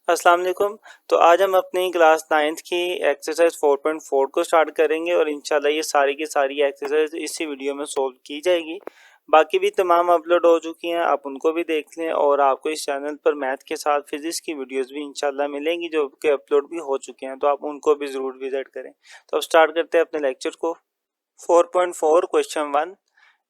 अस्सलाम वालेकुम। तो आज हम अपनी क्लास 9th की एक्सरसाइज 4.4 को स्टार्ट करेंगे और इंशाल्लाह ये सारी की सारी एक्सरसाइज इसी वीडियो में सोल्व की जाएगी। बाकी भी तमाम अपलोड हो चुकी हैं, आप उनको भी देख लें और आपको इस चैनल पर मैथ के साथ फिजिक्स की वीडियोस भी इंशाल्लाह मिलेंगी जो कि अपलोड भी हो चुके हैं, तो आप उनको भी ज़रूर विजिट करें। तो अब स्टार्ट करते हैं अपने लेक्चर को। 4.4 क्वेश्चन 1,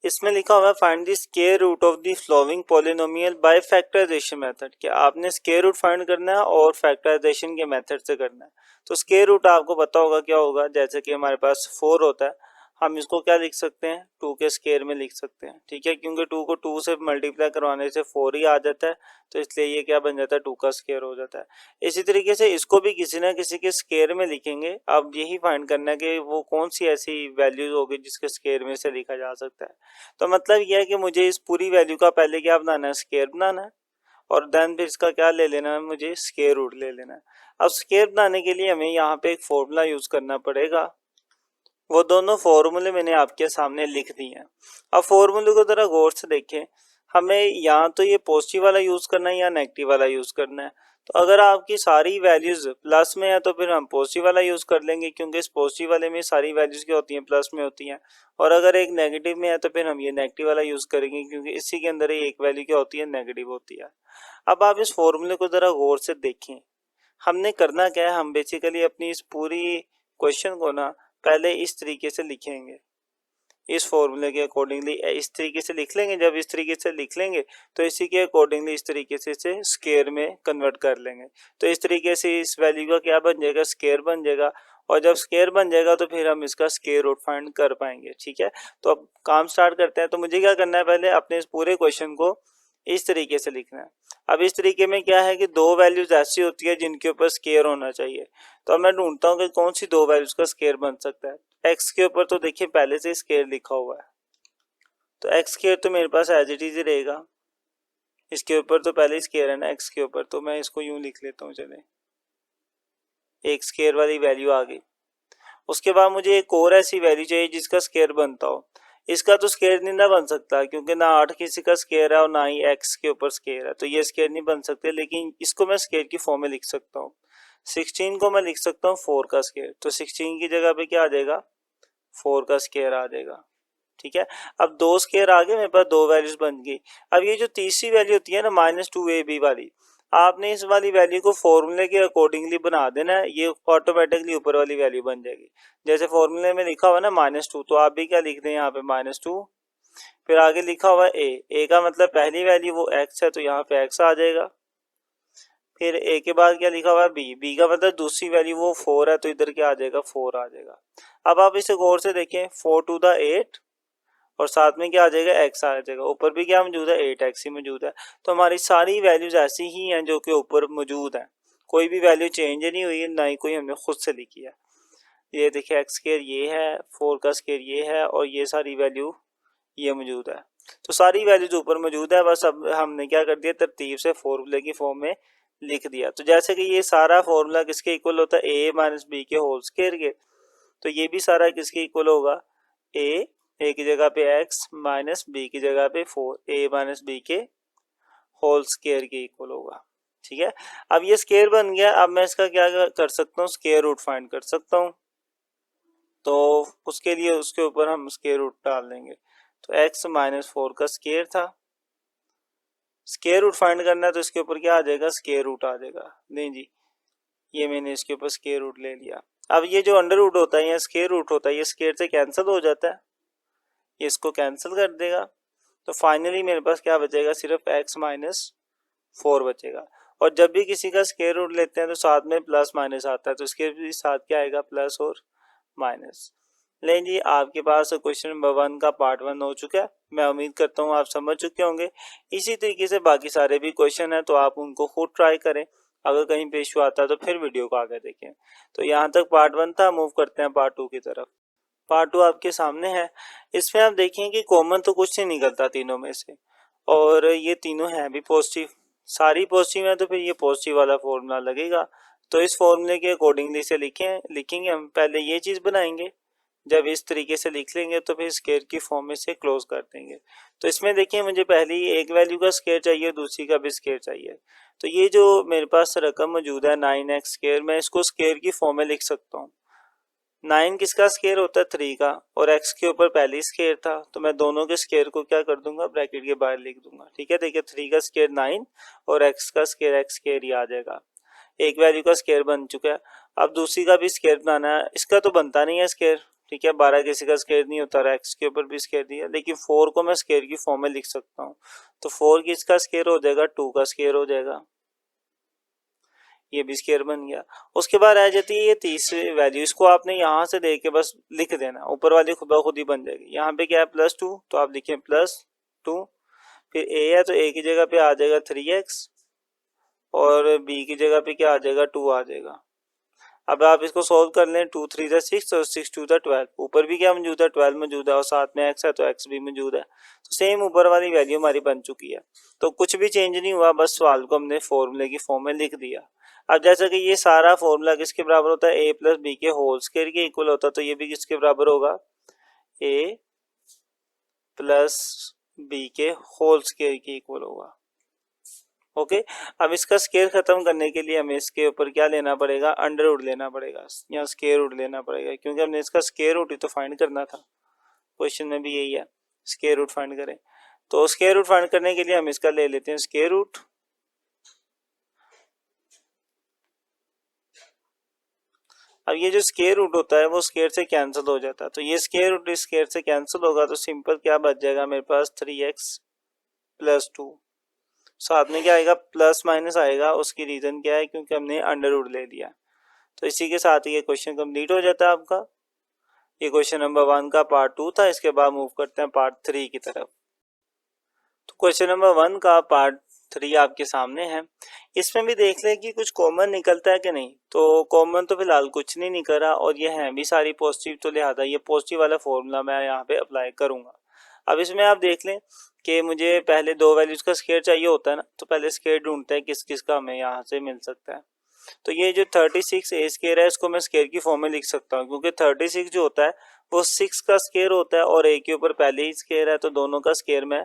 इसमें लिखा हुआ है find the square root of the following polynomial by factorisation method. कि आपने स्क्वायर रूट फाइंड करना है और फैक्टराइजेशन के मेथड से करना है। तो स्क्वायर रूट आपको पता होगा क्या होगा, जैसे कि हमारे पास 4 होता है, हम इसको क्या लिख सकते हैं, 2 के स्क्वायर में लिख सकते हैं। ठीक है, क्योंकि 2 को 2 से मल्टीप्लाई करवाने से 4 ही आ जाता है, तो इसलिए ये क्या बन जाता है, 2 का स्क्वायर हो जाता है। इसी तरीके से इसको भी किसी ना किसी के स्क्वायर में लिखेंगे। अब यही फाइंड करना है कि वो कौन सी ऐसी वैल्यूज होगी जिसके स्क्वायर में से लिखा जा सकता है। तो मतलब यह है कि मुझे इस पूरी वैल्यू का पहले क्या बनाना है, स्क्वायर बनाना है, और देन फिर इसका क्या ले लेना है, मुझे स्क्वायर रूट ले लेना है। अब स्क्वायर बनाने के लिए हमें यहाँ पे एक फॉर्मूला यूज करना पड़ेगा। वो दोनों फॉर्मूले मैंने आपके सामने लिख दिए हैं। अब फॉर्मूले को जरा गौर से देखें, हमें या तो ये पॉजिटिव वाला यूज करना है या नेगेटिव वाला यूज करना है। तो अगर आपकी सारी वैल्यूज प्लस में है तो फिर हम पॉजिटिव वाला यूज कर लेंगे, क्योंकि इस पॉजिटिव वाले में सारी वैल्यूज क्या होती हैं, प्लस में होती हैं। और अगर एक नेगेटिव में है तो फिर हम ये नेगेटिव वाला यूज करेंगे, क्योंकि इसी के अंदर ही एक वैल्यू क्या होती है, नेगेटिव होती है। अब आप इस फॉर्मूले को जरा गौर से देखें। हमने करना क्या है, हम बेसिकली अपनी इस पूरी क्वेश्चन को ना पहले इस तरीके से लिखेंगे, इस फॉर्मूले के अकॉर्डिंगली इस तरीके से लिख लेंगे। जब इस तरीके से लिख लेंगे तो इसी के अकॉर्डिंगली इस तरीके से इसे स्क्वायर में कन्वर्ट कर लेंगे। तो इस तरीके से इस वैल्यू का क्या बन जाएगा, स्क्वायर बन जाएगा। और जब स्क्वायर बन जाएगा तो फिर हम इसका स्क्वायर रूट फाइंड कर पाएंगे। ठीक है, तो अब काम स्टार्ट करते हैं। तो मुझे क्या करना है, पहले अपने इस पूरे क्वेश्चन को इस तरीके से लिखना है। अब इस तरीके में क्या है कि दो वैल्यूज ऐसी होती है जिनके ऊपर स्क्वायर होना चाहिए। तो अब मैं ढूंढता हूँ कि कौन सी दो वैल्यूज का स्क्वायर बन सकता है। एक्स के ऊपर तो देखिए पहले से स्क्वायर लिखा हुआ है, तो एक्स स्क्वायर तो मेरे पास एज इट इज ही रहेगा। इसके ऊपर तो पहले स्क्वायर है ना एक्स के ऊपर, तो मैं इसको यूं लिख लेता हूँ। चले, एक स्क्वायर वाली वैल्यू आ गई। उसके बाद मुझे एक और ऐसी वैल्यू चाहिए जिसका स्क्वायर बनता हो। इसका तो स्क्वायर नहीं ना बन सकता, क्योंकि ना 8 किसी का स्क्वायर है और ना ही एक्स के ऊपर स्क्वायर है, तो ये स्क्वायर नहीं बन सकते। लेकिन इसको मैं स्क्वायर की फॉर्म में लिख सकता हूँ। 16 को मैं लिख सकता हूँ 4 का स्क्वायर, तो 16 की जगह पे क्या आ जाएगा, 4 का स्क्वायर आ जाएगा। ठीक है, अब दो स्क्वायर आ गए, मेरे पास दो वैल्यूज बन गई। अब ये जो तीसरी वैल्यू होती है ना, -2ab वाली, आपने इस वाली वैल्यू को फॉर्मूले के अकॉर्डिंगली बना देना है, ये ऑटोमेटिकली ऊपर वाली वैल्यू बन जाएगी। जैसे फॉर्मूले में लिखा हुआ ना -2, तो आप भी क्या लिख दें यहाँ पे -2। फिर आगे लिखा हुआ है ए का मतलब पहली वैल्यू वो x है, तो यहाँ पे x आ जाएगा। फिर ए के बाद क्या लिखा हुआ है बी का मतलब दूसरी वैल्यू वो 4 है, तो इधर क्या आ जाएगा, 4 आ जाएगा। अब आप इसे गौर से देखें, 4 to the 8 और साथ में क्या आ जाएगा, x आ जाएगा। ऊपर भी क्या मौजूद है, 8x ही मौजूद है। तो हमारी सारी वैल्यूज ऐसी ही हैं जो कि ऊपर मौजूद हैं, कोई भी वैल्यू चेंज नहीं हुई है, ना ही कोई हमने खुद से लिखी है। ये देखिए एक्स स्क्वायर ये है, 4 का स्क्वायर ये है, और ये सारी वैल्यू ये मौजूद है। तो सारी वैल्यूज ऊपर मौजूद है, बस अब हमने क्या कर दिया, तरतीब से फॉर्मूले की फॉर्म में लिख दिया। तो जैसे कि ये सारा फॉर्मूला किसके इक्वल होता है, a माइनस बी के होल स्क्वायर के, तो ये भी सारा किसके इक्वल होगा, ए की जगह पे x माइनस बी की जगह पे 4, a माइनस बी के होल स्क्वायर के इक्वल होगा। ठीक है, अब ये स्क्वायर बन गया। अब मैं इसका क्या कर सकता हूँ, स्क्वायर रूट फाइंड कर सकता हूँ। तो उसके लिए उसके ऊपर हम स्क्वायर रूट डाल देंगे। तो x माइनस 4 का स्क्वायर था, स्क्वायर रूट फाइंड करना है, तो इसके ऊपर क्या आ जाएगा, स्क्वायर रूट आ जाएगा। नहीं जी, ये मैंने इसके ऊपर स्क्वायर रूट ले लिया। अब ये जो अंडर रूट होता है या स्क्वायर रूट होता है, ये स्क्वायर से कैंसिल हो जाता है, ये इसको कैंसिल कर देगा। तो फाइनली मेरे पास क्या बचेगा, सिर्फ x माइनस 4 बचेगा। और जब भी किसी का स्क्वायर रूट लेते हैं तो साथ में प्लस माइनस आता है, तो इसके भी साथ क्या आएगा, प्लस और माइनस। लेकिन जी आपके पास क्वेश्चन नंबर 1 का पार्ट 1 हो चुका है, मैं उम्मीद करता हूँ आप समझ चुके होंगे। इसी तरीके से बाकी सारे भी क्वेश्चन हैं, तो आप उनको खुद ट्राई करें। अगर कहीं पे इशू आता है तो फिर वीडियो को आगे देखें। तो यहाँ तक पार्ट 1 था, मूव करते हैं पार्ट 2 की तरफ। पार्ट 2 आपके सामने है। इसमें आप देखें कि कॉमन तो कुछ नहीं निकलता तीनों में से, और ये तीनों हैं भी पॉजिटिव, सारी पॉजिटिव है, तो फिर ये पॉजिटिव वाला फॉर्मूला लगेगा। तो इस फॉर्मूले के अकॉर्डिंगली से लिखेंगे हम। पहले ये चीज़ बनाएंगे, जब इस तरीके से लिख लेंगे तो फिर स्क्वायर की फॉर्म में से क्लोज कर देंगे। तो इसमें देखिए मुझे पहली एक वैल्यू का स्क्वायर चाहिए, दूसरी का भी स्क्वायर चाहिए। तो ये जो मेरे पास रकम मौजूद है 9x स्क्वायर, मैं इसको स्क्वायर की फॉर्म में लिख सकता हूँ। 9 किसका स्क्वायर होता है? 3 का, और x के ऊपर पहले ही स्क्वायर था तो मैं दोनों के स्क्वायर को क्या कर दूंगा? ब्रैकेट के बाहर लिख दूंगा। ठीक है, देखिए 3 का स्क्वायर 9 और x का स्क्वायर x स्क्वायर ही आ जाएगा। एक वैल्यू का स्क्वायर बन चुका है। अब दूसरी का भी स्क्वायर बनाना है। इसका तो बनता नहीं है स्क्वायर, ठीक है, 12 किसी का स्क्वायर नहीं होता, x के ऊपर भी स्क्वायर दिया, लेकिन 4 को मैं स्क्वायर की फॉर्म में लिख सकता हूँ। तो 4 किसका स्क्वायर हो जाएगा? 2 का स्क्वायर हो जाएगा। ये भी स्क्वायर बन गया। उसके बाद आ जाती है ये तीसरी वैल्यू, इसको आपने यहाँ से देख के बस लिख देना, ऊपर वाली खुद ब खुद ही बन जाएगी। यहाँ पे क्या है? +2, तो आप लिखें +2। फिर a है तो a की जगह पे आ जाएगा 3x और b की जगह पे क्या आ जाएगा? 2 आ जाएगा। अब आप इसको सोल्व कर लें, 2 3 6 और 6 2 12। ऊपर भी क्या मौजूद है? 12 मौजूद है और साथ में x है तो x भी मौजूद है। तो सेम ऊपर वाली वैल्यू हमारी बन चुकी है। तो कुछ भी चेंज नहीं हुआ, बस सवाल को हमने फॉर्मूले की फॉर्म में लिख दिया। अब जैसा कि ये सारा फॉर्मूला किसके बराबर होता है? a प्लस बी के होल स्क्वायर के इक्वल होता है, तो ये भी किसके बराबर होगा? a प्लस बी के होल स्क्वायर के इक्वल होगा। ओके, अब इसका स्क्वायर खत्म करने के लिए हमें इसके ऊपर क्या लेना पड़ेगा? अंडर रूट लेना पड़ेगा, या स्क्वायर रूट लेना पड़ेगा, क्योंकि हमने इसका स्क्वायर रूट ही तो फाइंड करना था। क्वेश्चन में भी यही है, स्क्वायर रूट फाइंड करें। तो स्क्वायर रूट फाइंड करने के लिए हम इसका ले लेते हैं स्क्वायर रूट। अब ये जो स्क्वायर रूट होता है वो स्क्वायर से कैंसिल हो जाता है, तो ये स्क्वायर रूट इस स्क्वायर से कैंसिल होगा, तो सिंपल क्या बच जाएगा मेरे पास? 3x plus 2। साथ में क्या आएगा? प्लस माइनस आएगा। उसकी रीजन क्या है? क्योंकि हमने अंडर रूट ले लिया। तो इसी के साथ ये क्वेश्चन कंप्लीट हो जाता है आपका। ये क्वेश्चन नंबर 1 का पार्ट 2 था। इसके बाद मूव करते हैं पार्ट 3 की तरफ। तो क्वेश्चन नंबर 1 का पार्ट 3 आपके सामने है। इसमें भी देख लें कि कुछ कॉमन निकलता है कि नहीं। तो कॉमन तो फिलहाल कुछ नहीं निकल रहा, और ये है भी सारी पॉजिटिव, तो लिहाजा ये पॉजिटिव वाला फॉर्मूला मैं यहाँ पे अप्लाई करूँगा। अब इसमें आप देख लें कि मुझे पहले दो वैल्यूज का स्क्वायर चाहिए होता है ना, तो पहले स्क्वायर ढूंढते हैं किस किस का हमें यहाँ से मिल सकता है। तो ये जो 36 ए स्क्वायर है इसको मैं स्क्वायर की फॉर्म में लिख सकता हूँ, क्योंकि 36 जो होता है वो 6 का स्क्वायर होता है और ए के ऊपर पहले ही स्क्वायर है, तो दोनों का स्क्वायर मैं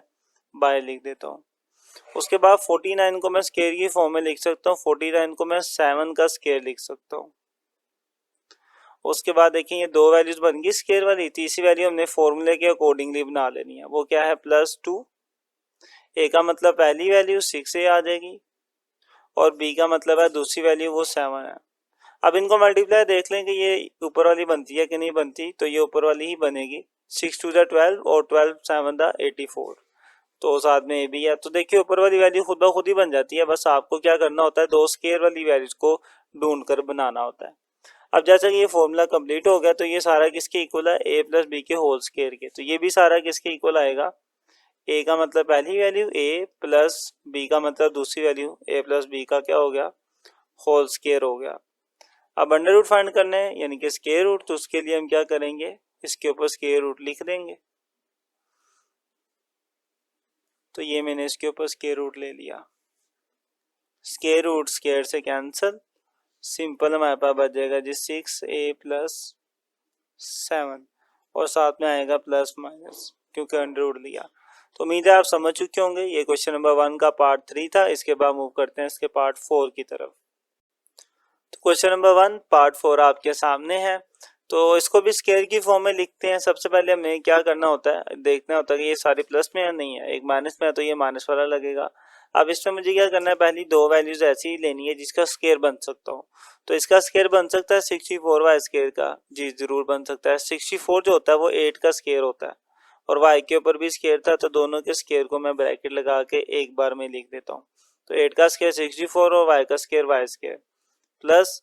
बाहर लिख देता हूँ। उसके बाद 49 को मैं स्क्वायर की फॉर्म में लिख सकता हूँ, 49 को मैं 7 का स्क्वायर लिख सकता हूँ। उसके बाद देखिए ये दो वैल्यूज बन गई स्क्वायर वाली। तीसरी वैल्यू हमने फॉर्मूले के अकॉर्डिंगली बना लेनी है, वो क्या है? +2। ए का मतलब पहली वैल्यू 6a आ जाएगी और बी का मतलब है दूसरी वैल्यू वो 7 है। अब इनको मल्टीप्लाई देख लें कि ये ऊपर वाली बनती है कि नहीं बनती, तो ये ऊपर वाली ही बनेगी। 6 2 12 और 12 7 84, तो साथ में ए भी है। तो देखिए ऊपर वाली वैल्यू खुद ब खुद ही बन जाती है, बस आपको क्या करना होता है? दो स्क्वायर वाली वैल्यूज को ढूंढ कर बनाना होता है। अब जैसा कि ये फॉर्मूला कंप्लीट हो गया, तो ये सारा किसके इक्वल है? a प्लस बी के होल स्क्वायर के। तो ये भी सारा किसके इक्वल आएगा? a का मतलब पहली वैल्यू a प्लस b का मतलब दूसरी वैल्यू a प्लस b का क्या हो गया? होल स्क्वायर हो गया। अब अंडर रूट फाइंड करना है, यानी कि स्क्वायर रूट, तो उसके लिए हम क्या करेंगे? इसके ऊपर स्क्वायर रूट लिख देंगे। तो ये मैंने इसके ऊपर स्क्वायर रूट ले लिया। स्क्वायर रूट स्क्वायर से कैंसिल, सिंपल हमारे पास बच जाएगा जी 6a प्लस 7 और साथ में आएगा प्लस माइनस, क्योंकि अंडर रूट लिया। तो उम्मीद है आप समझ चुके होंगे। ये क्वेश्चन नंबर 1 का पार्ट 3 था। इसके बाद मूव करते हैं इसके पार्ट 4 की तरफ। तो क्वेश्चन नंबर 1 पार्ट 4 आपके सामने है। तो इसको भी स्क्वायर की फॉर्म में लिखते हैं। सबसे पहले हमें क्या करना होता है? देखना होता है कि ये सारी प्लस में या नहीं है। एक माइनस में है तो ये माइनस वाला लगेगा। अब इसमें मुझे क्या करना है? पहली दो वैल्यूज ऐसी ही लेनी है जिसका स्क्वायर बन सकता हो। तो इसका स्क्वायर बन सकता है 64y स्क्वायर का। जी जरूर बन सकता है। 64 जो होता है वो 8 का स्क्वायर होता है और y के ऊपर भी स्क्वायर था, तो दोनों के स्क्वायर को मैं ब्रैकेट लगा के एक बार में लिख देता हूँ। तो 8 का स्क्वायर 64 और y का स्क्वायर y स्क्वायर प्लस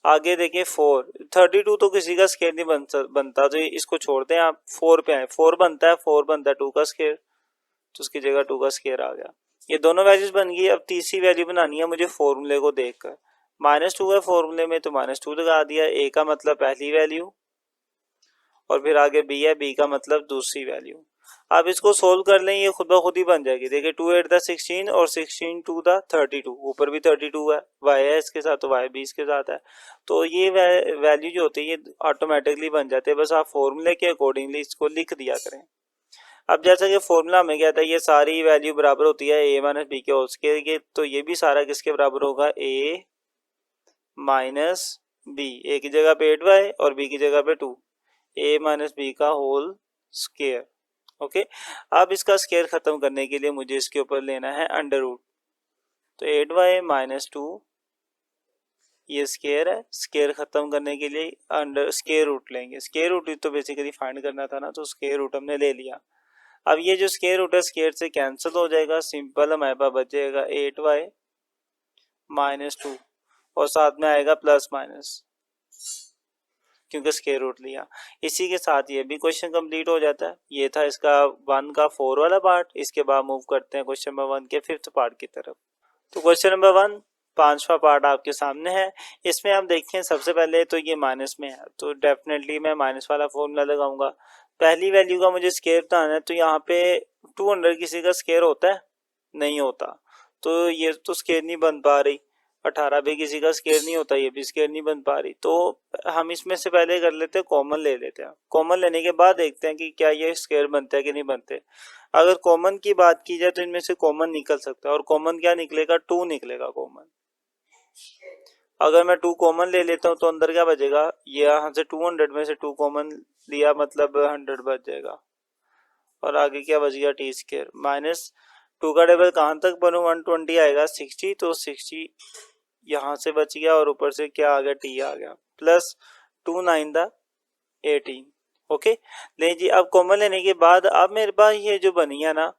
आगे देखिए 4। 32 तो किसी का स्क्वायर नहीं बनता, तो इसको छोड़ते हैं आप। 4 पे आए, 4 बनता है, 4 बनता है 2 का स्क्वायर, तो उसकी जगह 2 का स्क्वायर आ गया। ये दोनों वैल्यूज बन गई। अब तीसरी वैल्यू बनानी है मुझे फॉर्मूले को देखकर। -2 है फॉर्मूले में, तो -2 लगा दिया। a का मतलब पहली वैल्यू और फिर आगे b है, b का मतलब दूसरी वैल्यू। आप इसको सोल्व कर लें, ये खुद ब खुद ही बन जाएगी। देखिए 2 8 द 16 और 16 2 द 32, ऊपर भी 32 है, y है इसके साथ, तो y भी इसके साथ है। तो ये वैल्यू जो होती है ये ऑटोमेटिकली बन जाते हैं, बस आप फॉर्मूले के अकॉर्डिंगली इसको लिख दिया करें। अब जैसा कि फॉर्मूला में क्या था, ये सारी वैल्यू बराबर होती है a माइनस बी के होल स्क्वायर के, तो ये भी सारा किसके बराबर होगा, a माइनस बी, ए की जगह पे 8y और b की जगह पे 2, a माइनस बी का होल स्क्वायर। ओके, अब इसका स्क्वायर खत्म करने के लिए मुझे इसके ऊपर लेना है अंडर रूट, तो 8y माइनस 2 ये स्क्वायर है, स्क्वायर खत्म करने के लिए अंडर स्क्वायर रूट लेंगे। स्क्वायर रूट तो बेसिकली फाइंड करना था ना, तो स्क्वायर रूट हमने ले लिया। अब ये जो स्क्वायर रूट है स्क्वायर से कैंसिल हो जाएगा, सिंपल हमारे पास बच जाएगा 8y माइनस 2 और साथ में आएगा प्लस माइनस, क्योंकि स्क्वायर रूट लिया। इसी के साथ ये भी क्वेश्चन कंप्लीट हो जाता है। ये था इसका 1 का 4 वाला पार्ट। इसके बाद मूव करते हैं क्वेश्चन नंबर 1 के 5th पार्ट की तरफ। तो क्वेश्चन नंबर 1 5वां पार्ट आपके सामने है। इसमें आप देखें सबसे पहले तो ये माइनस में है, तो डेफिनेटली मैं माइनस वाला फॉर्मूला लगाऊंगा। पहली वैल्यू का मुझे स्क्वायर बताना है, तो यहाँ पे 200 किसी का स्क्वायर होता है, नहीं होता, तो ये तो स्क्वायर नहीं बन पा रही। 18 भी किसी का स्क्वायर नहीं होता, ये भी स्क्वायर नहीं बन पा रही। तो हम इसमें से पहले कर लेते हैं कॉमन ले लेते हैं। कॉमन लेने के बाद देखते हैं कि क्या ये स्क्वायर बनता है कि नहीं बनते। अगर कॉमन की बात की जाए तो इनमें से कॉमन निकल सकता है, और कॉमन क्या निकलेगा, 2 निकलेगा कॉमन। अगर मैं 2 कॉमन ले लेता हूँ तो अंदर क्या बचेगा, ये यहाँ से 200 में से 2 कॉमन लिया, मतलब 100 बच जाएगा, और आगे क्या बच गया, टी स्क्वायर माइनस 2 का टेबल कहाँ तक बनू, 120 आएगा 60, तो 60 यहाँ से बच गया, और ऊपर से क्या आ गया, टी आ गया, प्लस 2 9 द 18। ओके, ले जी। अब कॉमन लेने के बाद अब मेरे पास ये जो बनी है ना,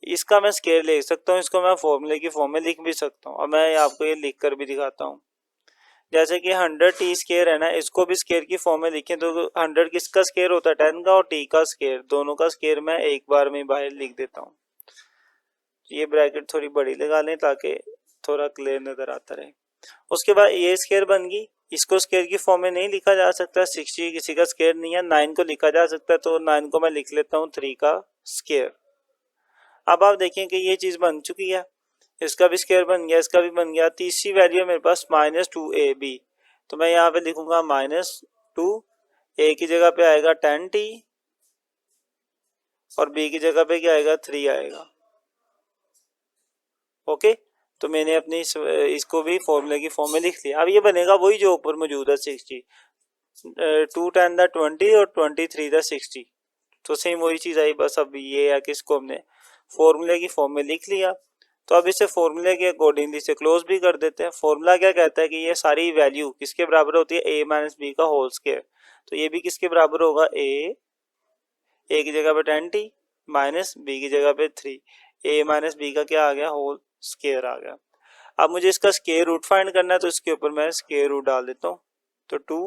इसका मैं स्क्वायर ले सकता हूँ, इसको मैं फॉर्मूले की फॉर्म में लिख भी सकता हूँ। अब मैं आपको ये लिख कर भी दिखाता हूँ। जैसे कि 100 टी स्क्वायर है ना, इसको भी स्क्वायर की फॉर्म में लिखें तो 100 किसका स्क्वायर होता है, 10 का, और टी का स्क्वायर, दोनों का स्क्वायर मैं एक बार में बाहर लिख देता हूँ। ये ब्रैकेट थोड़ी बड़ी लगा लें ताकि थोड़ा क्लियर नजर आता रहे। उसके बाद ये स्क्वायर बन गई, इसको स्क्वायर की फॉर्म में नहीं लिखा जा सकता, 60 किसी का स्क्वायर नहीं है, 9 को लिखा जा सकता है, तो 9 को मैं लिख लेता हूँ 3 का स्क्वायर। अब आप देखें कि ये चीज बन चुकी है, इसका भी स्क्वायर बन गया, इसका भी बन गया। तीसरी वैल्यू है मेरे पास माइनस 2ab, तो मैं यहाँ पे लिखूंगा माइनस 2, ए की जगह पे आएगा 10t और बी की जगह पे क्या आएगा, 3 आएगा। ओके, तो मैंने अपनी इसको भी फॉर्मूले की फॉर्म में लिख लिया। अब ये बनेगा वही जो ऊपर मौजूद है, 60, 2 10 द 20 और 23 द 60, तो सेम वही चीज आई, बस अब ये है कि इसको हमने फॉर्मूले की फॉर्म में लिख लिया। तो अब इसे फॉर्मूले के अकॉर्डिंगली से क्लोज भी कर देते हैं। फॉर्मूला क्या कहता है कि ये सारी वैल्यू किसके बराबर होती है, a माइनस बी का होल स्क्वायर, तो ये भी किसके बराबर होगा, a की जगह पे 10t माइनस बी की जगह पे 3, a माइनस बी का क्या आ गया, होल स्क्वायर आ गया। अब मुझे इसका स्क्वायर रूट फाइंड करना है, तो इसके ऊपर मैं स्क्वायर रूट डाल देता हूँ, तो 2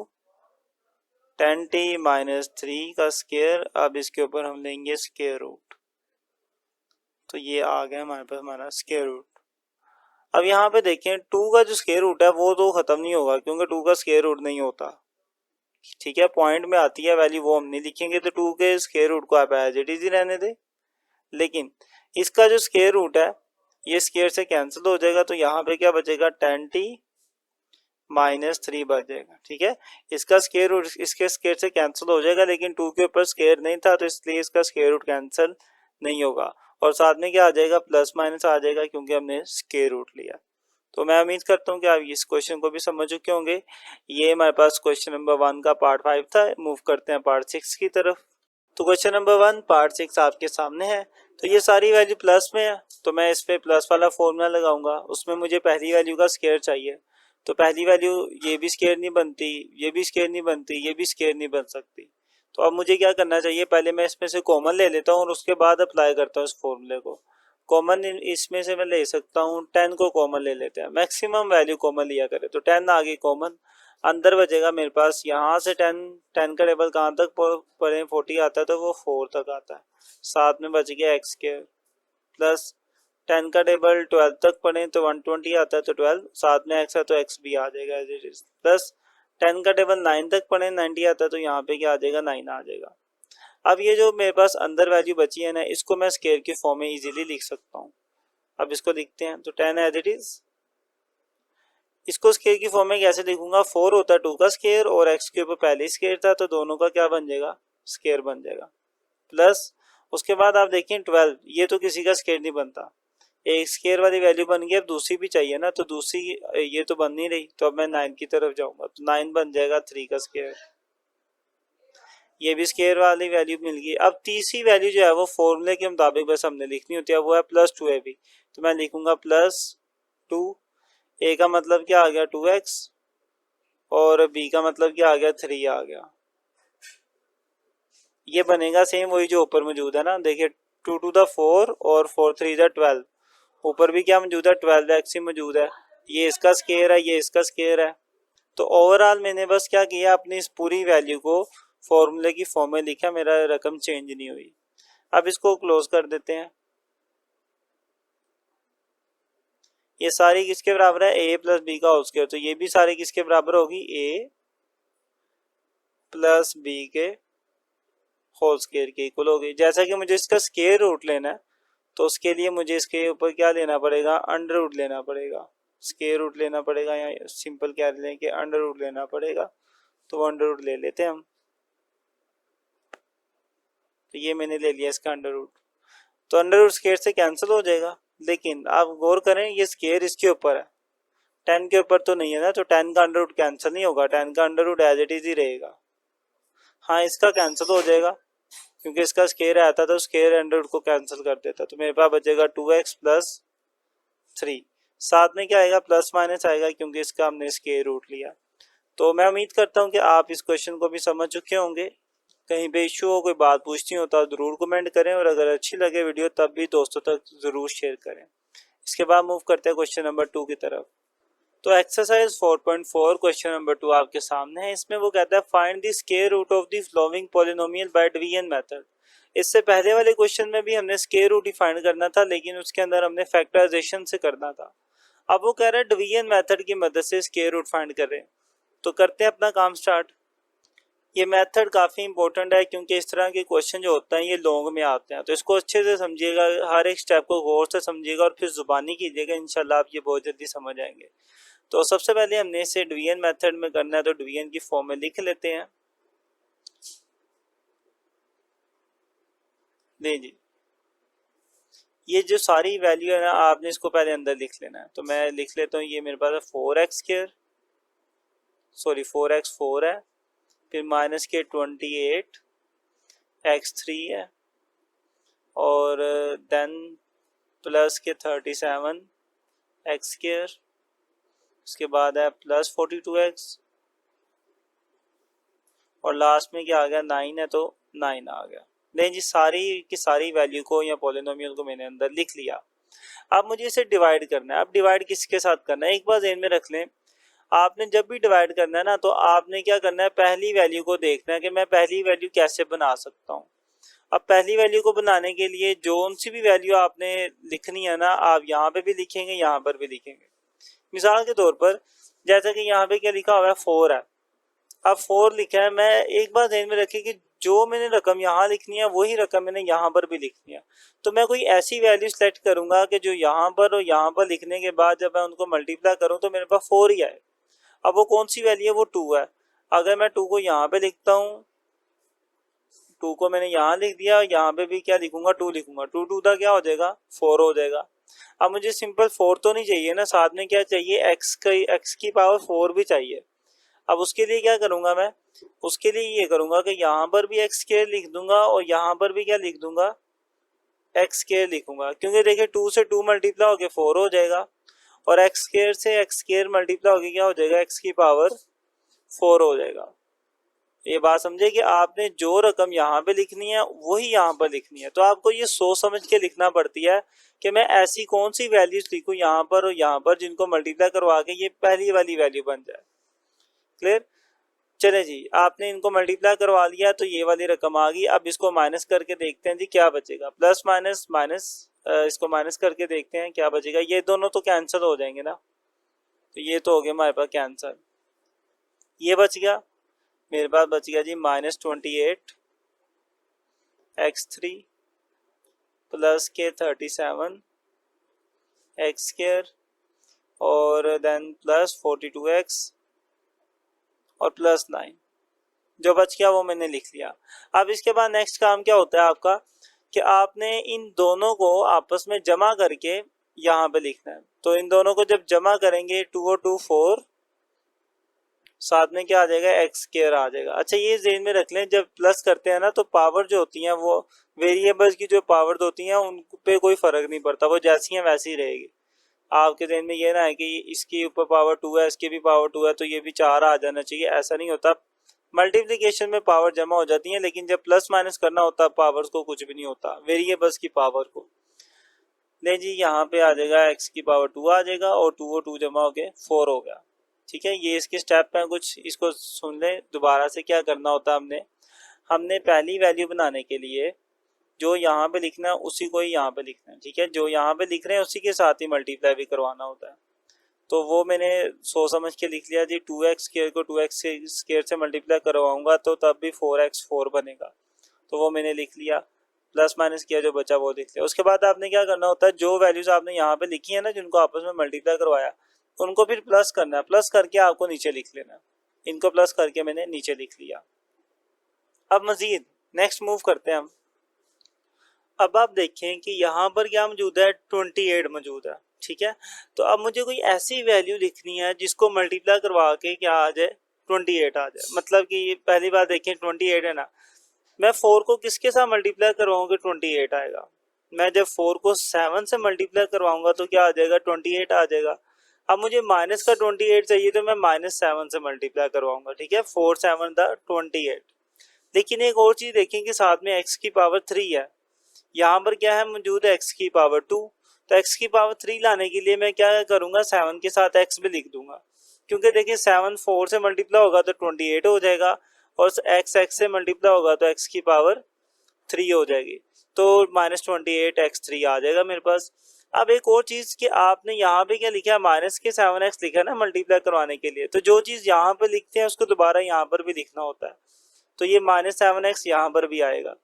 10t माइनस 3 का स्क्वायर, अब इसके ऊपर हम लेंगे स्क्वायर रूट, तो ये आ गया हमारे पास हमारा स्क्वायर रूट। अब यहाँ पे देखें 2 का जो स्क्वायर रूट है वो तो खत्म नहीं होगा, क्योंकि 2 का स्क्वायर रूट नहीं होता, ठीक है, पॉइंट में आती है वैल्यू, वो हम नहीं लिखेंगे, तो 2 के स्क्वायर रूट को आप एज इट इज ही रहने दे। लेकिन इसका जो स्क्वायर रूट है ये स्क्वायर से कैंसिल हो जाएगा, तो यहाँ पे क्या बचेगा, 10t माइनस 3 बच जाएगा, ठीक है। इसका स्क्वायर रूट इसके स्क्वायर से कैंसिल हो जाएगा, लेकिन 2 के ऊपर स्क्वायर नहीं था, तो इसलिए इसका स्क्वायर रूट कैंसिल नहीं होगा, और साथ में क्या आ जाएगा, प्लस माइनस आ जाएगा, क्योंकि हमने स्क्वायर रूट लिया। तो मैं उम्मीद करता हूँ कि आप इस क्वेश्चन को भी समझ चुके होंगे। ये हमारे पास क्वेश्चन नंबर 1 का पार्ट 5 था। मूव करते हैं पार्ट 6 की तरफ। तो क्वेश्चन नंबर 1 पार्ट 6 आपके सामने है। तो ये सारी वैल्यू प्लस में है, तो मैं इस पे प्लस वाला फॉर्मूला लगाऊंगा। उसमें मुझे पहली वैल्यू का स्क्वायर चाहिए, तो पहली वैल्यू ये भी स्क्वायर नहीं बनती, ये भी स्क्वायर नहीं बनती, ये भी स्क्वायर नहीं बन सकती। तो अब मुझे क्या करना चाहिए, पहले मैं इसमें से कॉमन ले लेता हूँ और उसके बाद अप्लाई करता हूँ इस फॉर्मूले को। कॉमन इसमें से मैं ले सकता हूँ 10 को कॉमन ले लेते हैं, मैक्सिमम वैल्यू कॉमन लिया करें, तो 10 आ गई कॉमन। अंदर बचेगा मेरे पास यहाँ से 10 का टेबल कहाँ तक पढ़े, 40 आता है, तो वो 4 तक आता है। साथ में बच गया एक्स स्क्वायर, प्लस 10 का टेबल 12 तक पढ़े तो 120 आता है, तो 12 साथ में एक्स है तो एक्स भी आ जाएगा एज इट इज। प्लस 10 का टेबल 9 तक पढ़े 90 आता है, तो यहाँ पे क्या आ जाएगा, 9 आ जाएगा। अब ये जो मेरे पास अंदर वैल्यू बची है ना, इसको मैं स्केयर के फॉर्म में इजीली लिख सकता हूँ। अब इसको लिखते हैं, तो 10 एज इट इज। इसको स्केयर की फॉर्म में कैसे लिखूंगा, 4 होता है 2 का स्केयर और x के ऊपर पहले स्केयर था, तो दोनों का क्या बन जाएगा, स्केयर बन जाएगा। प्लस उसके बाद आप देखिए 12, ये तो किसी का स्केयर नहीं बनता, एक स्केयर वाली वैल्यू बन गई, अब दूसरी भी चाहिए ना, तो दूसरी ये तो बन नहीं रही, तो अब मैं 9 की तरफ जाऊंगा, तो 9 बन जाएगा 3 का स्केयर, ये भी स्केयर वाली वैल्यू मिल गई। अब तीसरी वैल्यू जो है वो फॉर्मूले के मुताबिक बस हमने लिखनी होती है, वो है +2 है भी, तो मैं लिखूंगा +2, ए का मतलब क्या आ गया 2x और बी का मतलब क्या आ गया 3 आ गया। ये बनेगा सेम वही जो ऊपर मौजूद है ना, देखिए 2 to the 4 और 4 3 the 12, ऊपर भी क्या मौजूद है 12x ही मौजूद है, ये इसका स्केयर है, ये इसका स्केयर है। तो ओवरऑल मैंने बस क्या किया, अपनी इस पूरी वैल्यू को फॉर्मूले की फॉर्म में लिखा, मेरा रकम चेंज नहीं हुई। अब इसको क्लोज कर देते हैं। ये सारी किसके बराबर है, a प्लस बी का होल स्क्वायर, तो ये भी सारी किसके बराबर होगी, a प्लस बी के होल स्क्वायर के इक्वल होगी। जैसा कि मुझे इसका स्क्वायर रूट लेना है, तो उसके लिए मुझे इसके ऊपर क्या लेना पड़ेगा, अंडर रूट लेना पड़ेगा, स्क्वायर रूट लेना पड़ेगा, या सिंपल क्या लेंगे, अंडर रूट लेना पड़ेगा, तो अंडर रूट ले लेते हैं हम। तो ये मैंने ले लिया इसका अंडर रूट, तो अंडर रूट स्क्वायर से कैंसिल हो जाएगा, लेकिन आप गौर करें ये स्क्वायर इसके ऊपर है, 10 के ऊपर तो नहीं है ना, तो 10 का अंडर रूट कैंसिल नहीं होगा, 10 का under root as it is ही रहेगा। हाँ, इसका कैंसिल हो जाएगा क्योंकि इसका स्क्वायर आया था, तो स्क्वायर अंडर रूट को कैंसिल कर देता, तो मेरे पास बचेगा 2x प्लस 3, साथ में क्या आएगा, प्लस माइनस आएगा क्योंकि इसका हमने स्क्वायर रूट लिया। तो मैं उम्मीद करता हूँ कि आप इस क्वेश्चन को भी समझ चुके होंगे। कहीं पे इशू हो, कोई बात पूछनी हो तो जरूर कमेंट करें, और अगर अच्छी लगे वीडियो तब भी दोस्तों तक जरूर शेयर करें। इसके बाद मूव करते हैं क्वेश्चन नंबर 2 की तरफ। तो एक्सरसाइज 4.4 क्वेश्चन नंबर 2 आपके सामने है। इसमें वो कहता है find the square root of the following polynomial by division method. इससे पहले वाले क्वेश्चन में भी हमने स्क्वायर रूट ही फाइंड करना था, लेकिन उसके अंदर हमने फैक्टराइजेशन से करना था। अब वो कह रहा है डिवीजन मेथड की मदद से स्क्वायर रूट फाइंड करें। तो करते हैं अपना काम स्टार्ट। ये मेथड काफ़ी इंपॉर्टेंट है क्योंकि इस तरह के क्वेश्चन जो होते हैं ये लॉन्ग में आते हैं, तो इसको अच्छे से समझिएगा, हर एक स्टेप को गौर से समझिएगा और फिर जुबानी कीजिएगा, इंशाल्लाह आप ये बहुत जल्दी समझ आएंगे। तो सबसे पहले हमने इसे डिवीजन मेथड में करना है, तो डिवीजन की फॉर्म में लिख लेते हैं। ले जी, ये जो सारी वैल्यू है ना, आपने इसको पहले अंदर लिख लेना है, तो मैं लिख लेता हूँ। ये मेरे पास है 4x स्क्वायर, सॉरी 4x 4 है, फिर माइनस के 28, x 3 है, और देन प्लस के 37 एक्स स्क्वायर, उसके बाद है प्लस 42x, और लास्ट में क्या आ गया 9 है, तो 9 आ गया। नहीं जी, सारी की सारी वैल्यू को या पॉलिनोमियल को मैंने अंदर लिख लिया। अब मुझे इसे डिवाइड करना है। अब डिवाइड किसके साथ करना है, एक बार ध्यान में रख लें, आपने जब भी डिवाइड करना है ना, तो आपने क्या करना है, पहली वैल्यू को देखना है कि मैं पहली वैल्यू कैसे बना सकता हूँ। अब पहली वैल्यू को बनाने के लिए जो सी भी वैल्यू आपने लिखनी है ना, आप यहाँ पे भी लिखेंगे, यहाँ पर भी लिखेंगे। मिसाल के तौर पर जैसा कि यहाँ पे क्या लिखा हुआ है 4 है, अब 4 लिखा है, मैं एक बार ध्यान में रखिए कि जो मैंने रकम यहाँ लिखनी है वही रकम मैंने यहाँ पर भी लिखनी है। तो मैं कोई ऐसी वैल्यू सेलेक्ट करूंगा कि जो यहाँ पर और यहाँ पर लिखने के बाद जब मैं उनको मल्टीप्लाई करूँ तो मेरे पास 4 ही आए। अब वो कौन सी वैल्यू है, वो 2 है। अगर मैं 2 को यहाँ पे लिखता हूँ, 2 को मैंने यहाँ लिख दिया, यहाँ पे भी क्या लिखूंगा, 2 लिखूंगा, 2 2 का क्या हो जाएगा 4 हो जाएगा। अब मुझे सिंपल 4 तो नहीं चाहिए ना, साथ में क्या चाहिए, x की पावर 4 भी चाहिए। अब उसके लिए क्या करूंगा मैं, उसके लिए ये करूंगा कि यहाँ पर भी एक्स स्क्वायर लिख दूंगा और यहाँ पर भी क्या लिख दूंगा, एक्स स्क्वायर लिखूंगा, क्योंकि देखिए 2 से 2 मल्टीप्लाई होके 4 हो जाएगा, और एक्स स्क्वायर से एक्स स्क्वायर मल्टीप्लाई होके क्या हो जाएगा, एक्स की पावर 4 हो जाएगा। ये बात समझे कि आपने जो रकम यहाँ पे लिखनी है वही यहाँ पर लिखनी है, तो आपको ये सोच समझ के लिखना पड़ती है कि मैं ऐसी कौन सी वैल्यूज लिखूं यहाँ पर और यहाँ पर जिनको मल्टीप्लाई करवा के ये पहली वाली वैल्यू बन जाए। क्लियर, चले जी, आपने इनको मल्टीप्लाई करवा लिया तो ये वाली रकम आ गई। अब इसको माइनस करके देखते हैं जी क्या बचेगा, प्लस माइनस माइनस, इसको माइनस करके देखते हैं क्या बचेगा। ये दोनों तो कैंसिल हो जाएंगे ना, तो ये तो हो गया हमारे पास कैंसिल। ये बच गया, मेरे पास बच गया जी -28, x3 प्लस के 37 एक्स स्क्वायर और देन प्लस 42x और प्लस 9। जो बच गया वो मैंने लिख लिया। अब इसके बाद नेक्स्ट काम क्या होता है आपका कि आपने इन दोनों को आपस में जमा करके यहाँ पे लिखना है। तो इन दोनों को जब जमा करेंगे 2 और 2 4, साथ में क्या आ जाएगा एक्स स्क्वायर आ जाएगा। अच्छा ये ज़हन में रख लें, जब प्लस करते हैं ना तो पावर जो होती हैं वो वेरिएबल्स की जो पावर होती हैं उन पे कोई फर्क नहीं पड़ता, वो जैसी हैं वैसी रहेगी। आपके ज़हन में ये ना है कि इसके ऊपर पावर 2 है, इसके भी पावर 2 है तो ये भी 4 आ जाना चाहिए, ऐसा नहीं होता। मल्टीप्लिकेशन में पावर जमा हो जाती है, लेकिन जब प्लस माइनस करना होता पावर्स को कुछ भी नहीं होता, वेरिएबल्स की पावर को। नहीं जी, यहाँ पे आ जाएगा x की पावर 2 आ जाएगा और 2 और 2 जमा हो गए 4 हो गया। ठीक है, ये इसके स्टेप है कुछ, इसको सुन ले दोबारा से। क्या करना होता है, हमने पहली वैल्यू बनाने के लिए जो यहाँ पे लिखना है उसी को ही यहाँ पे लिखना है। ठीक है, जो यहाँ पे लिख रहे हैं उसी के साथ ही मल्टीप्लाई भी करवाना होता है। तो वो मैंने सोच समझ के लिख लिया जी, 2x स्क्वायर को 2x स्क्वायर से मल्टीप्लाई करवाऊंगा तो तब भी 4x 4 बनेगा, तो वो मैंने लिख लिया। प्लस माइनस किया, जो बचा वो लिख लिया। उसके बाद आपने क्या करना होता है, जो वैल्यूज आपने यहाँ पे लिखी है ना, जिनको आपस में मल्टीप्लाई करवाया, उनको फिर प्लस करना है। प्लस करके आपको नीचे लिख लेना है। इनको प्लस करके मैंने नीचे लिख लिया। अब मजीद नेक्स्ट मूव करते हैं हम। अब आप देखें कि यहाँ पर क्या मौजूद है, 28 मौजूद है। ठीक है, तो अब मुझे कोई ऐसी वैल्यू लिखनी है जिसको मल्टीप्लाई करवा के क्या आ जाए, 28 आ जाए। मतलब कि ये पहली बार देखें 28 है ना, मैं 4 को किसके साथ मल्टीप्लाई करवाऊंगा, 28 आएगा। मैं जब 4 को 7 से मल्टीप्लाई करवाऊंगा तो क्या आ जाएगा, 28 आ जाएगा। अब मुझे माइनस का 28 चाहिए तो मैं -7 से मल्टीप्लाई करवाऊंगा। ठीक है, 4 7 द 28। लेकिन एक और चीज देखें कि साथ में x की पावर 3 है, यहाँ पर क्या है मौजूद है x की पावर 2। तो x की पावर 3 लाने के लिए मैं क्या करूंगा, 7 के साथ x भी लिख दूंगा, क्योंकि देखिए 7 4 से मल्टीप्लाई होगा तो 28 हो जाएगा और x से मल्टीप्लाई होगा तो x की पावर 3 हो जाएगी, तो -28 x3 आ जाएगा मेरे पास। अब एक और चीज कि आपने यहाँ पे क्या लिखा है, माइनस के 7x लिखा है ना मल्टीप्लाई करवाने के लिए, तो जो चीज यहाँ पे लिखते हैं उसको दोबारा यहाँ पर भी लिखना होता है। तो ये -7x यहाँ पर भी आएगा,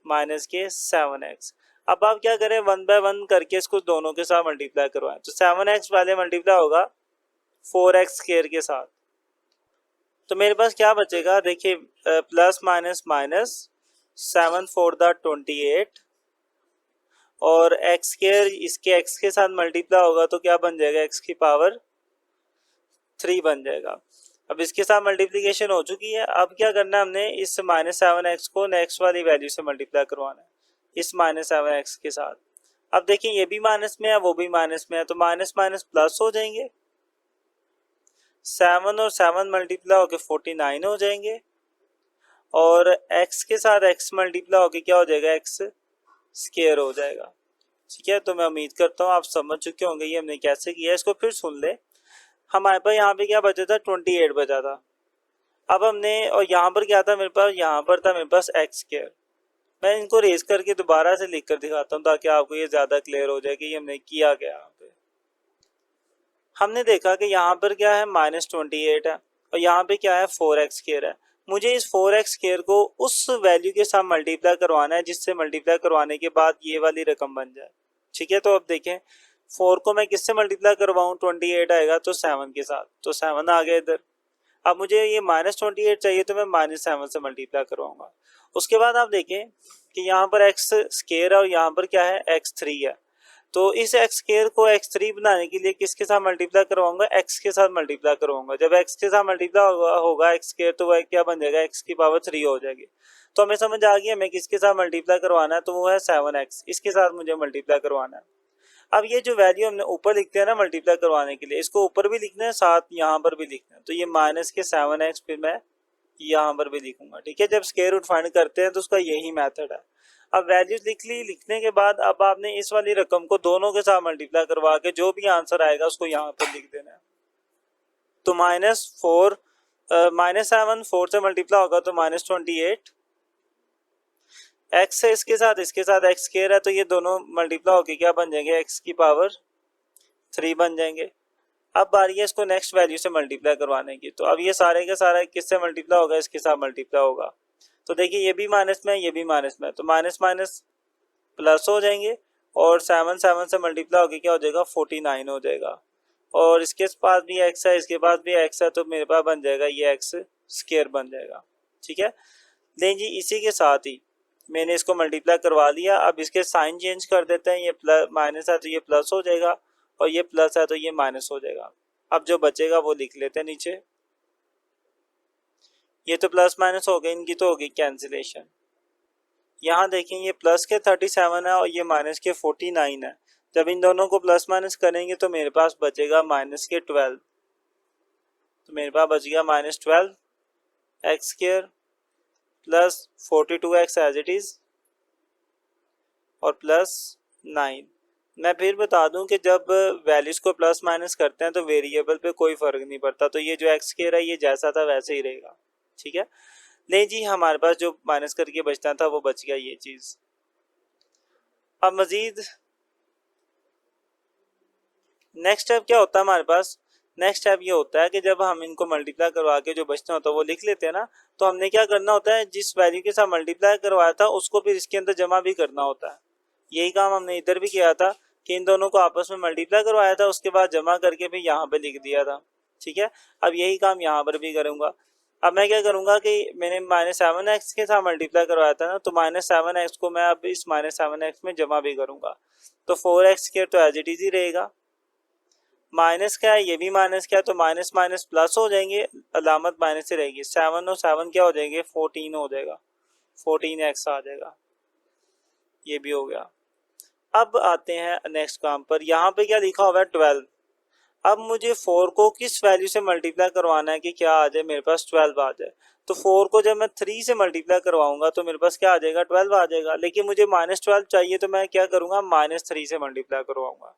माइनस के 7x। अब आप क्या करें, 1 बाय 1 करके इसको दोनों के साथ मल्टीप्लाई करवाएं। तो 7x पहले मल्टीप्लाई होगा 4x स्क्वायर के साथ, तो मेरे पास क्या बचेगा, देखिए प्लस माइनस माइनस 7 4 द 28 और x स्क्वायर इसके x के साथ मल्टीप्लाई होगा तो क्या बन जाएगा, x की पावर 3 बन जाएगा। अब इसके साथ मल्टीप्लिकेशन हो चुकी है। अब क्या करना है, हमने इस -7x को नेक्स्ट वाली वैल्यू से मल्टीप्लाई करवाना है, इस -7x के साथ। अब देखिए ये भी माइनस में है, वो भी माइनस में है, तो माइनस माइनस प्लस हो जाएंगे। 7 और 7 मल्टीप्लाई होकर 49 हो जाएंगे और x के साथ x मल्टीप्लाई होकर क्या हो जाएगा, x स्क्वायर हो जाएगा। ठीक है, तो मैं उम्मीद करता हूँ आप समझ चुके होंगे ये हमने कैसे किया। इसको फिर सुन ले। हमारे पास यहाँ पे क्या बचा था, 28 बचा था। अब हमने, और यहाँ पर क्या था मेरे पास, यहाँ पर था मेरे पास x स्क्वायर। मैं इनको रेज करके दोबारा से लिख कर दिखाता हूँ ताकि आपको ये ज्यादा क्लियर हो जाए कि ये हमने किया क्या। यहाँ पे हमने देखा कि यहाँ पर क्या है, -28 है और यहाँ पे क्या है, 4x स्क्वायर है। मुझे इस 4x स्क्वायर को उस वैल्यू के साथ मल्टीप्लाई करवाना है जिससे मल्टीप्लाई करवाने के बाद ये वाली रकम बन जाए। ठीक है, तो अब देखें 4 को मैं किससे मल्टीप्लाई करवाऊँ, 28 आएगा तो 7 के साथ, तो 7 आ गया इधर। अब मुझे ये -28 चाहिए तो मैं -7 से मल्टीप्लाई करवाऊंगा। उसके बाद आप देखें कि यहाँ पर x स्क्वायर है और यहाँ पर क्या है, x3 है। तो इस x स्क्वायर को x3 बनाने के लिए किसके साथ मल्टीप्लाई करवाऊंगा, x के साथ मल्टीप्लाई करवाऊंगा। जब x के साथ मल्टीप्लाई होगा x स्क्वायर तो वह क्या बन जाएगा, x की पावर 3 हो जाएगी। तो हमें समझ आ गया हमें किसके साथ मल्टीप्लाई करवाना है, तो वो है 7x, इसके साथ मुझे मल्टीप्लाई करवाना है। अब ये जो वैल्यू हमने ऊपर लिखते हैं ना मल्टीप्लाई करवाने के लिए, इसको ऊपर भी लिखना है साथ यहाँ पर भी लिखना है। तो ये माइनस के 7x फिर मैं यहाँ पर भी लिखूंगा। ठीक है, जब स्क्वायर रूट फाइंड करते हैं तो उसका यही मेथड है। अब वैल्यूज लिख ली, लिखने के बाद अब आपने इस वाली रकम को दोनों के साथ मल्टीप्लाई करवा के जो भी आंसर आएगा उसको यहाँ पर लिख देना है। तो -7 4 से मल्टीप्लाई होगा तो -28, x है इसके साथ x स्क्वायर है, तो ये दोनों मल्टीप्लाई होके क्या बन जाएंगे, x की पावर 3 बन जाएंगे। अब बारी है इसको नेक्स्ट वैल्यू से मल्टीप्लाई करवाने की। तो अब ये सारे का सारा किससे मल्टीप्लाई होगा, इसके साथ मल्टीप्लाई होगा। तो देखिए ये भी माइनस में, ये भी माइनस में, तो माइनस माइनस प्लस हो जाएंगे और 7 7 से मल्टीप्लाई होकर क्या हो जाएगा 49 हो जाएगा। और इसके पास भी एक्स है, इसके पास भी एक्स है, तो मेरे पास बन जाएगा ये एक्स स्क्वायर बन जाएगा। ठीक है, नहीं जी इसी के साथ ही मैंने इसको मल्टीप्लाई करवा लिया। अब इसके साइन चेंज कर देते हैं, ये प्लस माइनस है तो ये प्लस हो जाएगा और ये प्लस है तो ये माइनस हो जाएगा। अब जो बचेगा वो लिख लेते हैं नीचे। ये तो प्लस माइनस हो गई, इनकी तो होगी कैंसिलेशन। यहाँ देखें ये प्लस के 37 है और ये माइनस के 49 है। जब इन दोनों को प्लस माइनस करेंगे तो मेरे पास बचेगा माइनस के 12। तो मेरे पास बच गया minus 12 x square plus 42 x as it is और प्लस 9। मैं फिर बता दूं कि जब वैल्यूज को प्लस माइनस करते हैं तो वेरिएबल पे कोई फर्क नहीं पड़ता, तो ये जो एक्स स्क्वायर है ये जैसा था वैसे ही रहेगा। ठीक है, नहीं जी हमारे पास जो माइनस करके बचता था वो बच गया ये चीज। अब मजीद नेक्स्ट स्टेप क्या होता है हमारे पास, नेक्स्ट स्टेप ये होता है कि जब हम इनको मल्टीप्लाई करवा के जो बचता होता है वो लिख लेते हैं ना, तो हमने क्या करना होता है जिस वैल्यू के साथ मल्टीप्लाई करवाया था उसको फिर इसके अंदर जमा भी करना होता है। यही काम हमने इधर भी किया था कि इन दोनों को आपस में मल्टीप्लाई करवाया था, उसके बाद जमा करके फिर यहाँ पे लिख दिया था। ठीक है, अब यही काम यहाँ पर भी करूँगा। अब मैं क्या करूँगा कि मैंने -7x के साथ मल्टीप्लाई करवाया था ना, तो -7x को मैं अब इस -7x में जमा भी करूँगा। तो 4x स्क्वायर तो एज इट इज ही रहेगा। माइनस क्या है, ये भी माइनस क्या है, तो माइनस माइनस प्लस हो जाएंगे, अलामत माइनस से रहेगी। 7 और 7 क्या हो जाएंगे 14 हो जाएगा, 14x आ जाएगा। ये भी हो गया। अब आते हैं नेक्स्ट काम पर। यहाँ पे क्या लिखा हुआ है 12। अब मुझे 4 को किस वैल्यू से मल्टीप्लाई करवाना है कि क्या आ जाए मेरे पास 12 आ जाए। तो 4 को जब मैं 3 से मल्टीप्लाई करवाऊंगा तो मेरे पास क्या आ जाएगा 12 आ जाएगा। लेकिन मुझे -12 चाहिए तो मैं क्या करूंगा -3 से मल्टीप्लाई करवाऊंगा।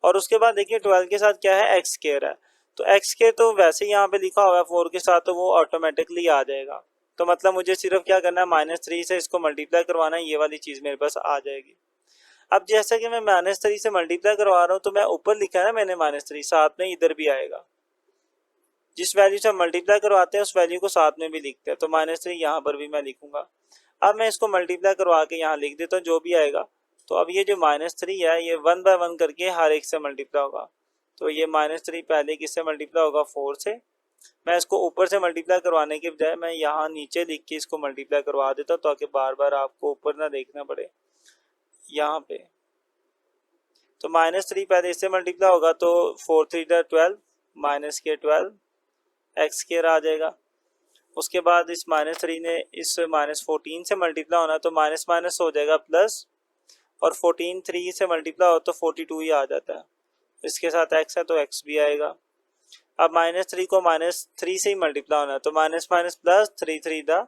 और उसके बाद देखिए 12 के साथ क्या है एक्स स्क्वायर है, तो एक्स स्क्वायर तो वैसे ही यहाँ पे लिखा हुआ है 4 के साथ, तो वो ऑटोमेटिकली आ जाएगा। तो मतलब मुझे सिर्फ क्या करना है -3 से इसको मल्टीप्लाई करवाना है, ये वाली चीज मेरे पास आ जाएगी। अब जैसा कि मैं -3 से मल्टीप्लाई करवा रहा हूँ तो मैं ऊपर लिखा है ना मैंने -3, साथ में इधर भी आएगा। जिस वैल्यू से मल्टीप्लाई करवाते हैं उस वैल्यू को साथ में भी लिखते हैं, तो -3 यहाँ पर भी मैं लिखूंगा। अब मैं इसको मल्टीप्लाई करवा के यहाँ लिख देता हूँ जो भी आएगा। तो अब ये जो -3 है ये 1 बाय 1 करके हर एक से मल्टीप्लाई होगा। तो ये -3 पहले किससे मल्टीप्लाई होगा 4 से। मैं इसको ऊपर से मल्टीप्लाई करवाने के बजाय मैं यहाँ नीचे लिख के इसको मल्टीप्लाई करवा देता हूँ ताकि बार बार आपको ऊपर ना देखना पड़े। यहाँ पे तो -3 पहले इससे मल्टीप्लाई होगा तो 4 3 12 माइनस के 12 एक्स स्क्वायर आ जाएगा। उसके बाद इस -3 ने इस -14 से मल्टीप्लाई होना तो माइनस माइनस हो जाएगा प्लस, और 14 3 से मल्टीप्लाई हो तो 42 ही आ जाता है। इसके साथ x है तो x भी आएगा। अब -3 को -3 से ही मल्टीप्लाई होना है तो माइनस माइनस प्लस 3 3 दा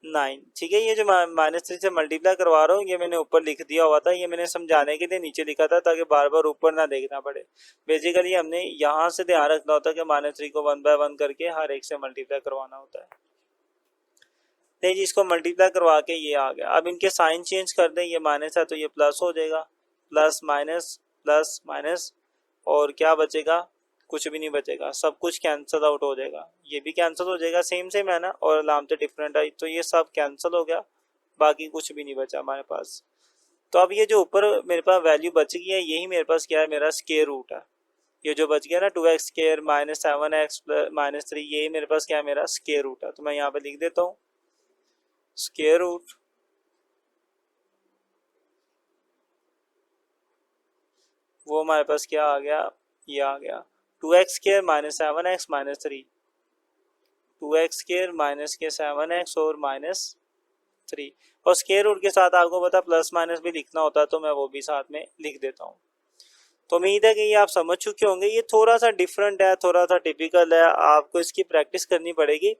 9। ठीक है, ये जो -3 से मल्टीप्लाई करवा रहा हूँ ये मैंने ऊपर लिख दिया हुआ था, ये मैंने समझाने के लिए नीचे लिखा था ताकि बार बार ऊपर ना देखना पड़े। बेसिकली हमने यहाँ से ध्यान रखना होता है कि -3 को 1 बाय 1 करके हर एक से मल्टीप्लाई करवाना होता है। नहीं जी इसको मल्टीप्लाई करवा के ये आ गया। अब इनके साइन चेंज कर दें, ये माइनस है तो ये प्लस हो जाएगा, प्लस माइनस और क्या बचेगा, कुछ भी नहीं बचेगा, सब कुछ कैंसिल आउट हो जाएगा। ये भी कैंसिल हो जाएगा, सेम सेम है ना, और अलामतें डिफरेंट आई तो ये सब कैंसिल हो गया, बाकी कुछ भी नहीं बचा हमारे पास। तो अब ये जो ऊपर मेरे पास वैल्यू बच गई है यही मेरे पास क्या है, मेरा स्क्वायर रूट है। ये जो बच गया ना 2x स्क्वायर -7x -3, यही मेरे पास क्या है, मेरा स्क्वायर रूट है। तो मैं यहाँ पे लिख देता हूँ स्क्वायर रूट वो हमारे पास क्या आ गया, ये आ गया 2x square -7x -3, 2x square minus के 7x और -3। और स्क्वायर रूट के साथ आपको पता प्लस माइनस भी लिखना होता है तो मैं वो भी साथ में लिख देता हूँ। तो उम्मीद है कि ये आप समझ चुके होंगे। ये थोड़ा सा डिफरेंट है, थोड़ा सा टिपिकल है, आपको इसकी प्रैक्टिस करनी पड़ेगी।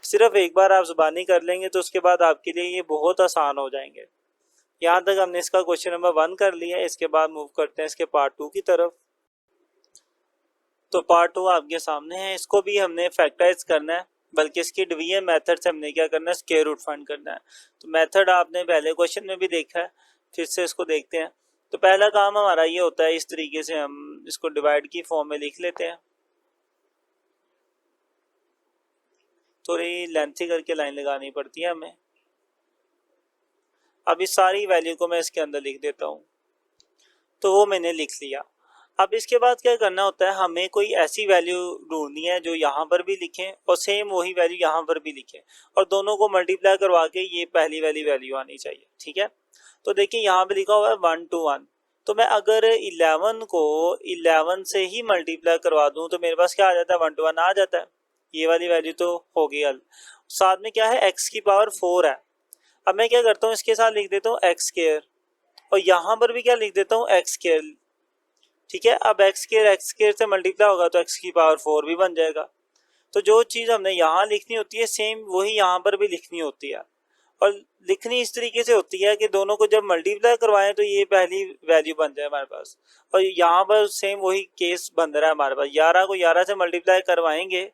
सिर्फ एक बार आप जुबानी कर लेंगे तो उसके बाद आपके लिए ये बहुत आसान हो जाएंगे। यहाँ तक हमने इसका क्वेश्चन नंबर 1 कर लिया है। इसके बाद मूव करते हैं इसके पार्ट 2 की तरफ। तो पार्ट 2 आपके सामने है, इसको भी हमने फैक्टराइज करना है, बल्कि इसकी डिवीजन मेथड से हमने क्या करना है, स्क्वायर रूट फाइंड करना है। तो मेथड आपने पहले क्वेश्चन में भी देखा है, फिर से इसको देखते हैं। तो पहला काम हमारा ये होता है, इस तरीके से हम इसको डिवाइड की फॉर्म में लिख लेते हैं। थोड़ी लेंथी करके लाइन लगानी पड़ती है हमें। अब इस सारी वैल्यू को मैं इसके अंदर लिख देता हूँ, तो वो मैंने लिख लिया। अब इसके बाद क्या करना होता है, हमें कोई ऐसी वैल्यू ढूंढनी है जो यहाँ पर भी लिखें और सेम वही वैल्यू यहाँ पर भी लिखें, और दोनों को मल्टीप्लाई करवा के ये पहली वाली वैल्यू आनी चाहिए। ठीक है, तो देखिए यहाँ पे लिखा हुआ है 1 to 1, तो मैं अगर 11 को 11 से ही मल्टीप्लाई करवा दूं तो मेरे पास क्या आ जाता है, 1 to 1 आ जाता है। ये वाली वैल्यू तो हो गई हल। साथ में क्या है, x की पावर 4 है। अब मैं क्या करता हूँ, इसके साथ लिख देता हूँ एक्स स्क्वायर, और यहाँ पर भी क्या लिख देता हूँ एक्स स्क्वायर। ठीक है, अब एक्स स्क्वायर से मल्टीप्लाई होगा तो x की पावर 4 भी बन जाएगा। तो जो चीज़ हमने यहाँ लिखनी होती है सेम वही यहाँ पर भी लिखनी होती है, और लिखनी इस तरीके से होती है कि दोनों को जब मल्टीप्लाई करवाएं तो ये पहली वैल्यू बन जाए हमारे पास, और यहाँ पर सेम वही केस बन रहा है हमारे पास। 11 को 11 से मल्टीप्लाई करवाएंगे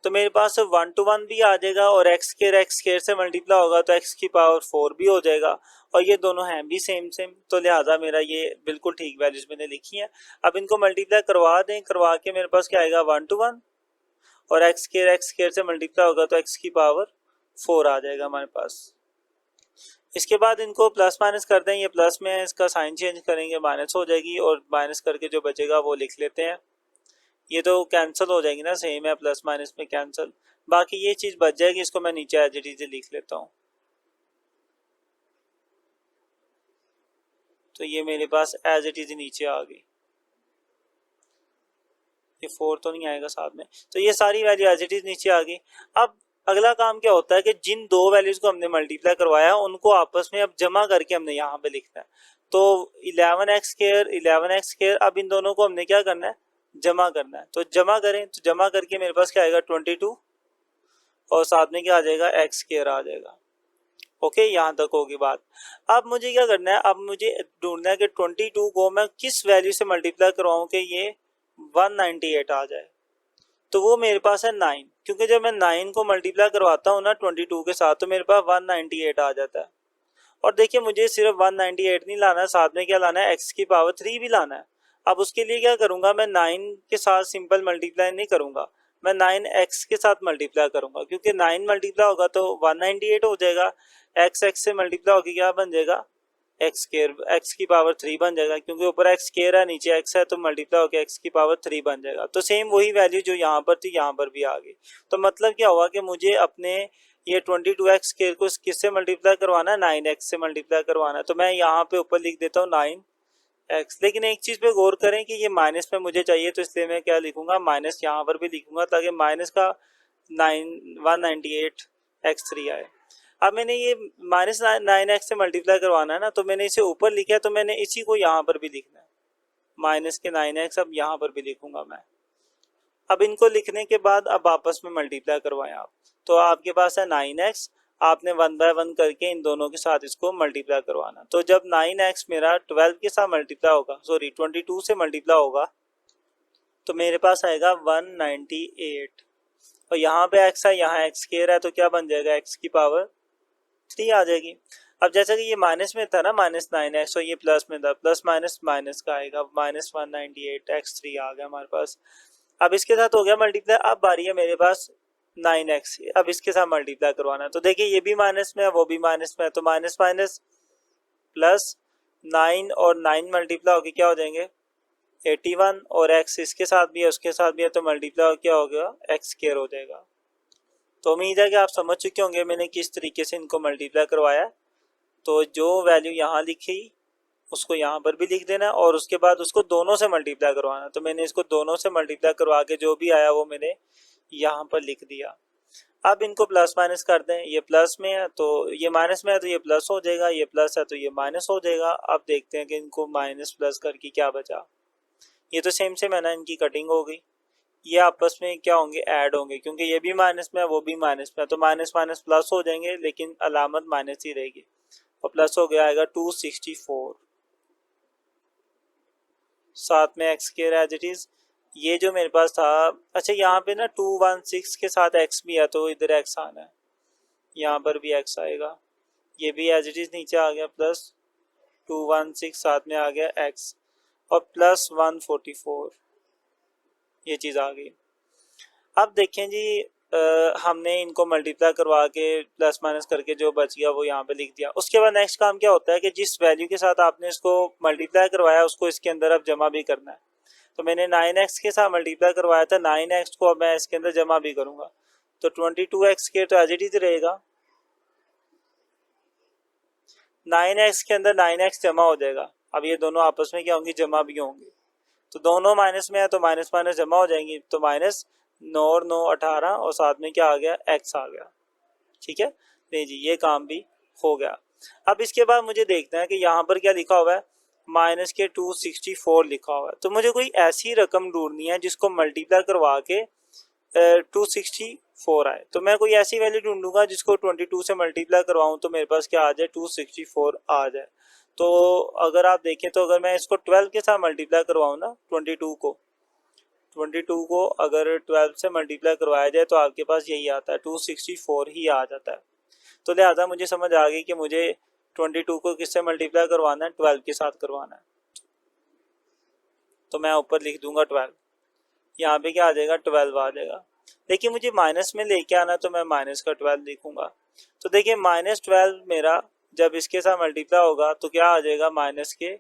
तो मेरे पास 1 to 1 भी आ जाएगा, और एक्स स्क्वायर से मल्टीप्लाई होगा तो x की पावर 4 भी हो जाएगा, और ये दोनों हैं भी सेम सेम, तो लिहाजा मेरा ये बिल्कुल ठीक वैल्यूज मैंने लिखी है। अब इनको मल्टीप्लाई करवा दें, करवा के मेरे पास क्या आएगा, 1 to 1, और एक्स स्क्वायर से मल्टीप्लाई होगा तो x की पावर 4 आ जाएगा हमारे पास। इसके बाद इनको प्लस माइनस कर दें, ये प्लस में है, इसका साइन चेंज करेंगे माइनस हो जाएगी, और माइनस करके जो बचेगा वो लिख लेते हैं। ये तो कैंसिल हो जाएगी ना, सेम है प्लस माइनस में कैंसिल, बाकी ये चीज बच जाएगी, इसको मैं नीचे एज इट इज लिख लेता हूँ। तो ये मेरे पास एज इट इज नीचे आ गई, ये 4 तो नहीं आएगा साथ में, तो ये सारी वैल्यू एज इट इज नीचे आ गई। अब अगला काम क्या होता है कि जिन दो वैल्यूज को हमने मल्टीप्लाई करवाया उनको आपस में अब जमा करके हमने यहाँ पे लिखना है। तो 11x स्क्वायर, अब इन दोनों को हमने क्या करना है, जमा करना है। तो जमा करें, तो जमा करके मेरे पास क्या आएगा, 22, और साथ में क्या आ जाएगा, एक्स स्क्वायर आ जाएगा। ओके, यहाँ तक होगी बात। अब मुझे क्या करना है, अब मुझे ढूंढना है कि 22 को मैं किस वैल्यू से मल्टीप्लाई करवाऊँ कि ये 198 आ जाए। तो वो मेरे पास है 9, क्योंकि जब मैं 9 को मल्टीप्लाई करवाता हूँ ना 22 के साथ तो मेरे पास 198 आ जाता है। और देखिए मुझे सिर्फ 198 नहीं लाना, साथ में क्या लाना है, x की पावर 3 भी लाना है। अब उसके लिए क्या करूंगा, मैं 9 के साथ सिंपल मल्टीप्लाई नहीं करूंगा, मैं 9x के साथ मल्टीप्लाई करूंगा, क्योंकि 9 मल्टीप्लाई होगा तो 198 हो जाएगा, x से मल्टीप्लाई होकर क्या बन जाएगा, एक्स स्क्वायर, एक्स की पावर 3 बन जाएगा, क्योंकि ऊपर एक्स स्क्वायर है नीचे एक्स है, तो मल्टीप्लाई होकर एक्स की पावर 3 बन जाएगा। तो सेम वही वैल्यू जो यहाँ पर थी यहाँ पर भी आ गई। तो मतलब क्या हुआ कि मुझे अपने ये 22x स्क्वायर को किससे मल्टीप्लाई करवाना है, 9x से मल्टीप्लाई करवाना है। तो मैं यहाँ पे ऊपर लिख देता हूँ 9x, लेकिन एक चीज़ पे गौर करें कि ये माइनस में मुझे चाहिए, तो इसलिए मैं क्या लिखूंगा, माइनस यहाँ पर भी लिखूंगा, ताकि माइनस का 198 x3 आए। अब मैंने ये -9x से मल्टीप्लाई करवाना है ना, तो मैंने इसे ऊपर लिखा है, तो मैंने इसी को यहाँ पर भी लिखना है, माइनस के 9x अब यहाँ पर भी लिखूंगा मैं। अब इनको लिखने के बाद अब आपस में मल्टीप्लाई करवाएं आप, तो आपके पास है 9x, आपने 1 बाय 1 करके इन दोनों के साथ इसको मल्टीप्लाई करवाना। तो जब 9x मेरा 12 के साथ मल्टीप्लाई होगा, सॉरी 22 से मल्टीप्लाई होगा, तो मेरे पास आएगा 198, और यहाँ पे x है, यहाँ एक्स स्क्वायर है, तो क्या बन जाएगा, x की पावर 3 आ जाएगी। अब जैसा कि ये माइनस में था ना, -9x, और ये प्लस में था, प्लस माइनस माइनस का आएगा, -198 x3 आ गया हमारे पास। अब इसके साथ हो गया मल्टीप्लाई, अब बारी है मेरे पास 9x, अब इसके साथ मल्टीप्लाई करवाना है। तो देखिए ये भी माइनस में है, वो भी माइनस में है, तो माइनस माइनस प्लस 9 और 9 मल्टीप्लाई होकर क्या हो जाएंगे, 81, और x इसके साथ भी है उसके साथ भी है, तो मल्टीप्लाई क्या हो गया, एक्स स्क्वायर हो जाएगा। तो उम्मीद है कि आप समझ चुके होंगे मैंने किस तरीके से इनको मल्टीप्लाई करवाया। तो जो वैल्यू यहाँ लिखी उसको यहाँ पर भी लिख देना है, और उसके बाद उसको दोनों से मल्टीप्लाई करवाना। तो मैंने इसको दोनों से मल्टीप्लाई करवा के जो भी आया वो मैंने यहाँ पर लिख दिया। अब इनको प्लस माइनस कर दें, ये प्लस में है तो ये माइनस में है, तो ये प्लस हो जाएगा, ये प्लस है तो ये माइनस हो जाएगा। अब देखते हैं कि इनको माइनस प्लस करके क्या बचा। ये तो सेम सेम है ना, इनकी कटिंग हो गई, ये आपस में क्या होंगे, ऐड होंगे, क्योंकि ये भी माइनस में है वो भी माइनस में है, तो माइनस माइनस प्लस हो जाएंगे, लेकिन अलामत माइनस ही रहेगी, और प्लस हो गया आएगा 264, साथ में x square as it is. ये जो मेरे पास था, अच्छा यहाँ पे ना 216 के साथ एक्स भी है, तो इधर एक्स आना है, यहाँ पर भी एक्स आएगा, ये भी एज इट इज नीचे आ गया, प्लस 216 साथ में आ गया एक्स, और प्लस 144, ये चीज़ आ गई। अब देखें जी, हमने इनको मल्टीप्लाई करवा के प्लस माइनस करके जो बच गया वो यहाँ पे लिख दिया। उसके बाद नेक्स्ट काम क्या होता है कि जिस वैल्यू के साथ आपने इसको मल्टीप्लाई करवाया उसको इसके अंदर अब जमा भी करना है। तो मैंने 9x के साथ मल्टीप्लाई करवाया था, 9x को अब मैं इसके अंदर जमा भी करूँगा। तो 22x के तो एज इट इज रहेगा, 9x के अंदर 9x जमा हो जाएगा। अब ये दोनों आपस में क्या होंगी, जमा भी होंगी। तो दोनों माइनस में है तो माइनस माइनस जमा हो जाएंगी। तो माइनस 9 और 9 18 और साथ में क्या आ गया, x आ गया। ठीक है, नहीं जी, ये काम भी हो गया। अब इसके बाद मुझे देखना है कि यहाँ पर क्या लिखा हुआ है, माइनस के 264 लिखा हुआ है। तो मुझे कोई ऐसी रकम ढूंढनी है जिसको मल्टीप्लाई करवा के 264 आए। तो मैं कोई ऐसी वैल्यू ढूंढूंगा जिसको 22 से मल्टीप्लाई करवाऊँ तो मेरे पास क्या आ जाए, 264 आ जाए। तो अगर आप देखें तो अगर मैं इसको 12 के साथ मल्टीप्लाई करवाऊँ ना, 22 को अगर 12 से मल्टीप्लाई करवाया जाए तो आपके पास यही आता है, 264 ही आ जाता है। तो लिहाजा मुझे समझ आ गई कि मुझे 22 को किससे मल्टीप्लाई करवाना है, 12 के साथ करवाना है। तो मैं ऊपर लिख दूंगा 12, यहाँ पे क्या आ जाएगा, 12 आ जाएगा। देखिए मुझे माइनस में लेके आना तो मैं माइनस का 12 लिखूंगा। तो देखिए -12 मेरा जब इसके साथ मल्टीप्लाई होगा तो क्या आ जाएगा, माइनस के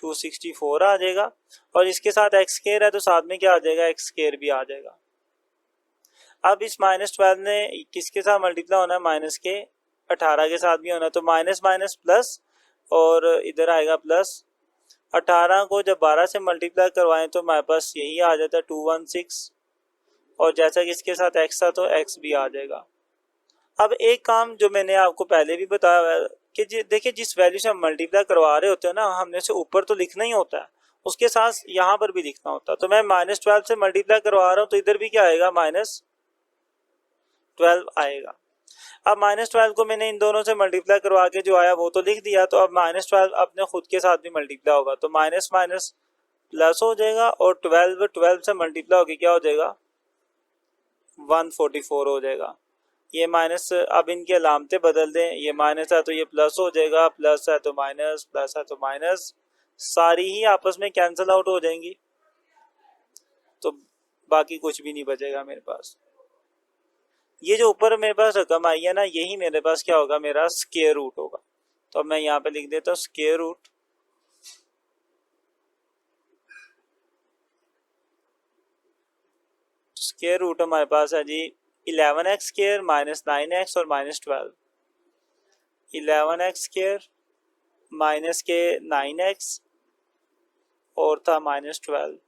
264 आ जाएगा। और इसके साथ एक्स स्क्वायर है तो साथ में क्या आ जाएगा, एक्स स्क्वायर भी आ जाएगा। अब इस -12 ने किसके साथ मल्टीप्लाई होना है, माइनस के 18 के साथ भी होना है। तो माइनस माइनस प्लस और इधर आएगा प्लस। 18 को जब 12 से मल्टीप्लाई करवाएं तो हमारे पास यही आ जाता है 216। और जैसा कि इसके साथ x था तो x भी आ जाएगा। अब एक काम जो मैंने आपको पहले भी बताया कि देखिए जिस वैल्यू से हम मल्टीप्लाई करवा रहे होते हैं ना, हमने से ऊपर तो लिखना ही होता है, उसके साथ यहाँ पर भी लिखना होता है। तो मैं -12 से मल्टीप्लाई करवा रहा हूँ तो इधर भी क्या आएगा, -12 आएगा। अब -12 को मैंने इन दोनों से मल्टीप्लाई करवा के जो आया वो तो लिख दिया। तो अब -12 अपने खुद के साथ भी मल्टीप्लाई होगा तो माइनस माइनस प्लस हो जाएगा और 12 से मल्टीप्लाई होकर क्या हो जाएगा, 144 हो जाएगा। ये माइनस, अब इनकी अलामतें बदल दें, ये माइनस है तो ये प्लस हो जाएगा, प्लस है तो माइनस, प्लस है तो माइनस, सारी ही आपस में कैंसिल आउट हो जाएंगी। तो बाकी कुछ भी नहीं बचेगा मेरे पास। ये जो ऊपर मेरे पास रकम आई है ना, यही मेरे पास क्या होगा, मेरा स्क्वायर रूट होगा। तो अब मैं यहाँ पे लिख देता हूँ स्क्वायर रूट। स्क्वायर रूट हमारे पास है जी 11x स्क्वायर माइनस 9x और माइनस 12। 11x स्क्वायर माइनस के 9x और था माइनस 12।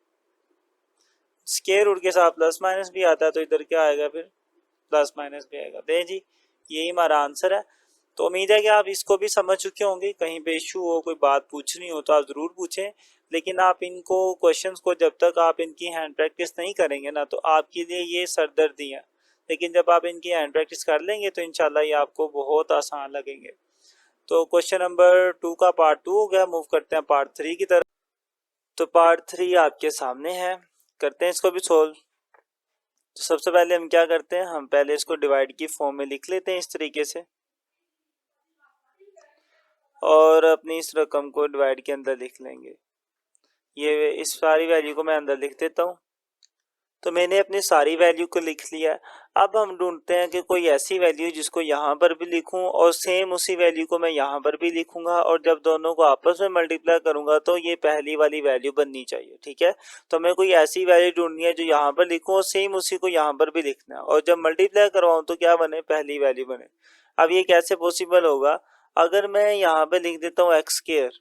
स्क्वायर रूट के साथ प्लस माइनस भी आता है तो इधर क्या आएगा, फिर प्लस माइनस भी आएगा। दें जी, यही हमारा आंसर है। तो उम्मीद है कि आप इसको भी समझ चुके होंगे। कहीं पे इशू हो, कोई बात पूछनी हो तो आप ज़रूर पूछें। लेकिन आप इनको क्वेश्चंस को जब तक आप इनकी हैंड प्रैक्टिस नहीं करेंगे ना तो आपके लिए ये सरदर्दी है। लेकिन जब आप इनकी हैंड प्रैक्टिस कर लेंगे तो इंशाल्लाह ये आपको बहुत आसान लगेंगे। तो क्वेश्चन नंबर 2 का पार्ट 2 हो गया। मूव करते हैं पार्ट 3 की तरफ। तो पार्ट 3 आपके सामने है, करते हैं इसको भी सोल्व। तो सबसे पहले हम क्या करते हैं, हम पहले इसको डिवाइड की फॉर्म में लिख लेते हैं इस तरीके से, और अपनी इस रकम को डिवाइड के अंदर लिख लेंगे। ये इस सारी वैल्यू को मैं अंदर लिख देता हूँ। तो मैंने अपनी सारी वैल्यू को लिख लिया। अब हम ढूंढते हैं कि कोई ऐसी वैल्यू जिसको यहाँ पर भी लिखूं और सेम उसी वैल्यू को मैं यहाँ पर भी लिखूंगा, और जब दोनों को आपस में मल्टीप्लाई करूंगा तो ये पहली वाली वैल्यू बननी चाहिए। ठीक है, तो मैं कोई ऐसी वैल्यू ढूंढनी है जो यहाँ पर लिखूं और सेम उसी को यहाँ पर भी लिखना है, और जब मल्टीप्लाई करवाऊँ तो क्या बने, पहली वैल्यू बने। अब ये कैसे पॉसिबल होगा, अगर मैं यहाँ पे लिख देता हूँ एक्स स्क्वायर,